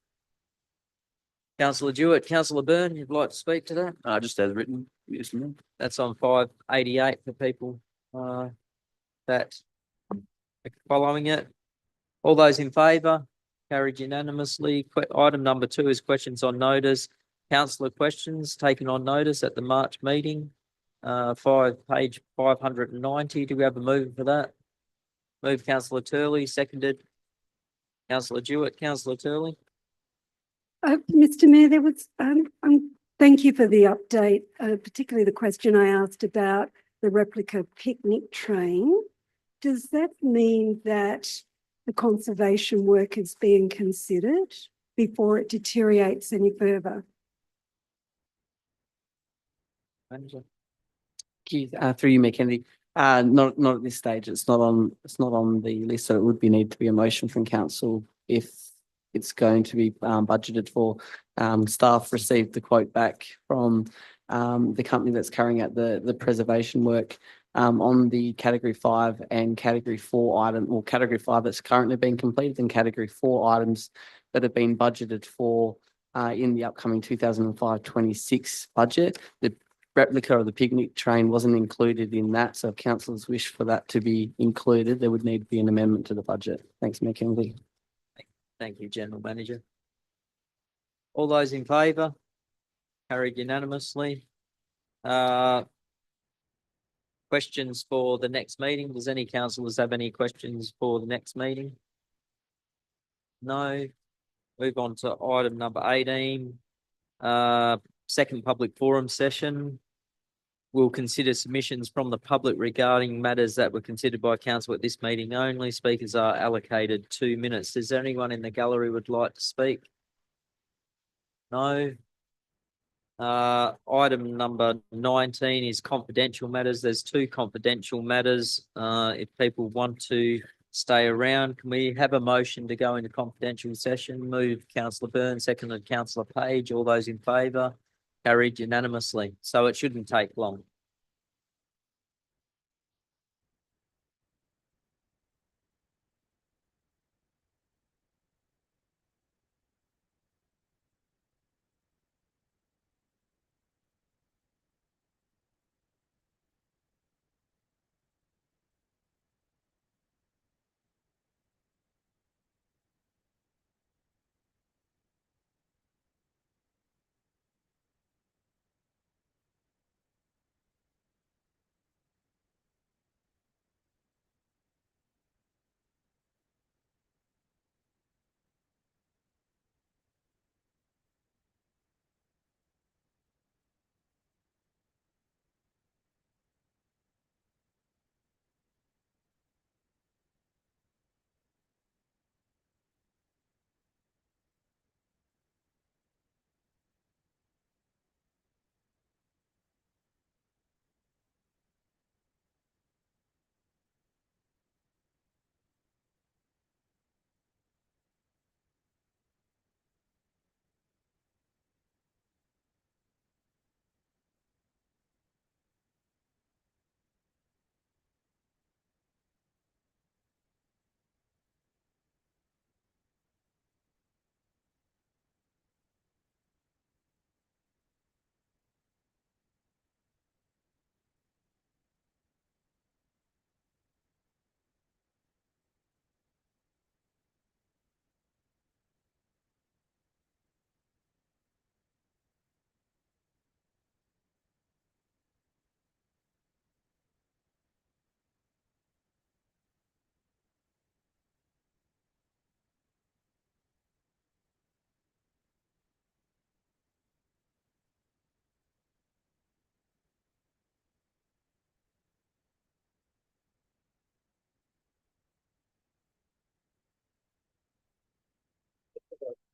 Councillor Jewett. Councillor Byrne, you'd like to speak to that? Just as written, yes, ma'am. That's on 588 for people that are following it. All those in favour? Carried unanimously. Item number 2 is questions on notice. Councillor questions taken on notice at the March meeting. Page 590. Do we have a mover for that? Moved councillor Turley, seconded. Councillor Jewett. Councillor Turley. Mr. Mayor, there was, thank you for the update, particularly the question I asked about the replica picnic train. Does that mean that the conservation work is being considered before it deteriorates any further? Manager. Through you, Mayor Kennedy. Not at this stage. It's not on the list, so it would need to be a motion from council if it's going to be budgeted for. Staff received the quote back from the company that's carrying out the preservation work on the category 5 and category 4 item, or category 5 that's currently being completed, and category 4 items that have been budgeted for in the upcoming 2025-26 budget. The replica of the picnic train wasn't included in that, so if councillors wish for that to be included, there would need to be an amendment to the budget. Thanks, Mayor Kennedy. Thank you, General Manager. All those in favour? Carried unanimously. Questions for the next meeting? Does any councillors have any questions for the next meeting? No. Move on to item number 18. Second public forum session. We'll consider submissions from the public regarding matters that were considered by council at this meeting only. Speakers are allocated 2 minutes. Is there anyone in the gallery would like to speak? No. Item number 19 is confidential matters. There's 2 confidential matters. If people want to stay around, can we have a motion to go into confidential session? Move councillor Byrne, seconded councillor Page. All those in favour? Carried unanimously. So it shouldn't take long.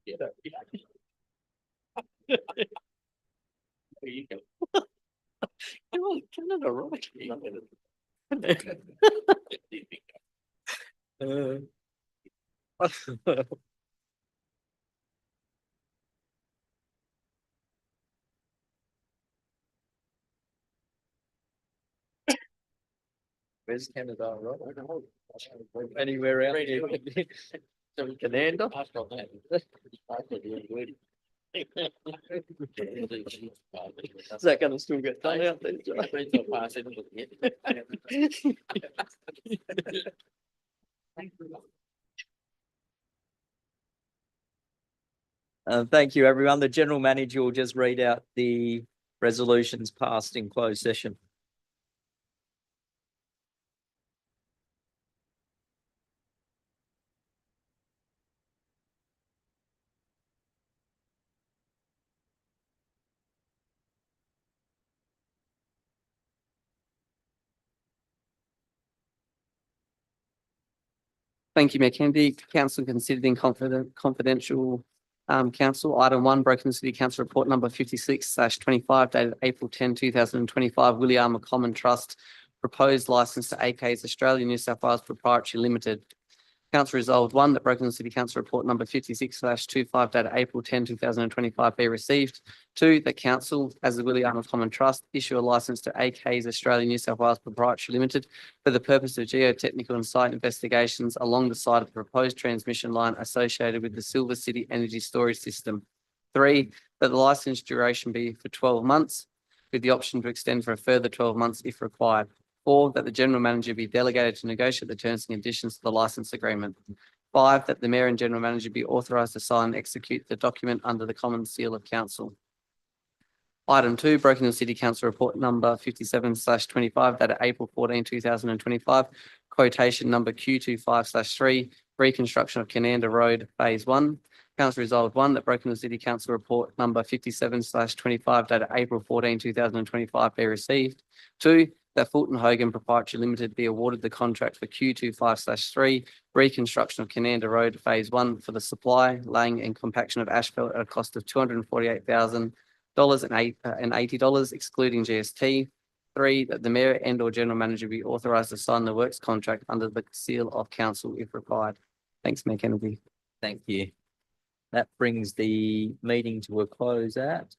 There you go. Come on, Canada, right? Where's Canada, right? Anywhere else? So we can handle. Is that gonna still get done out there? Thank you, everyone. The general manager will just read out the resolutions passed in closed session. Thank you, Mayor Kennedy. Council considered in confidential council. Item 1, Broken City Council Report number 56/25 dated April 10, 2025. Willie Armour Common Trust proposed license to AK's Australia New South Wales Proprietary Limited. Council resolved 1, that Broken City Council Report number 56/25 dated April 10, 2025 be received. 2, that council, as the Willie Armour Common Trust, issue a license to AK's Australia New South Wales Proprietary Limited for the purpose of geotechnical and site investigations along the site of the proposed transmission line associated with the Silver City Energy Storage System. 3, that the license duration be for 12 months with the option to extend for a further 12 months if required. 4, that the general manager be delegated to negotiate the terms and conditions of the license agreement. 5, that the mayor and general manager be authorised to sign and execute the document under the common seal of council. Item 2, Broken Hill City Council Report number 57/25 dated April 14, 2025. Quotation number Q25/3, reconstruction of Cananda Road, Phase 1. Council resolved 1, that Broken Hill City Council Report number 57/25 dated April 14, 2025 be received. 2, that Fulton Hogan Proprietary Limited be awarded the contract for Q25/3, reconstruction of Cananda Road, Phase 1 for the supply, laying and compaction of asphalt at a cost of $248,080 excluding GST. 3, that the mayor and or general manager be authorised to sign the works contract under the seal of council if required. Thanks, Mayor Kennedy. Thank you. That brings the meeting to a close at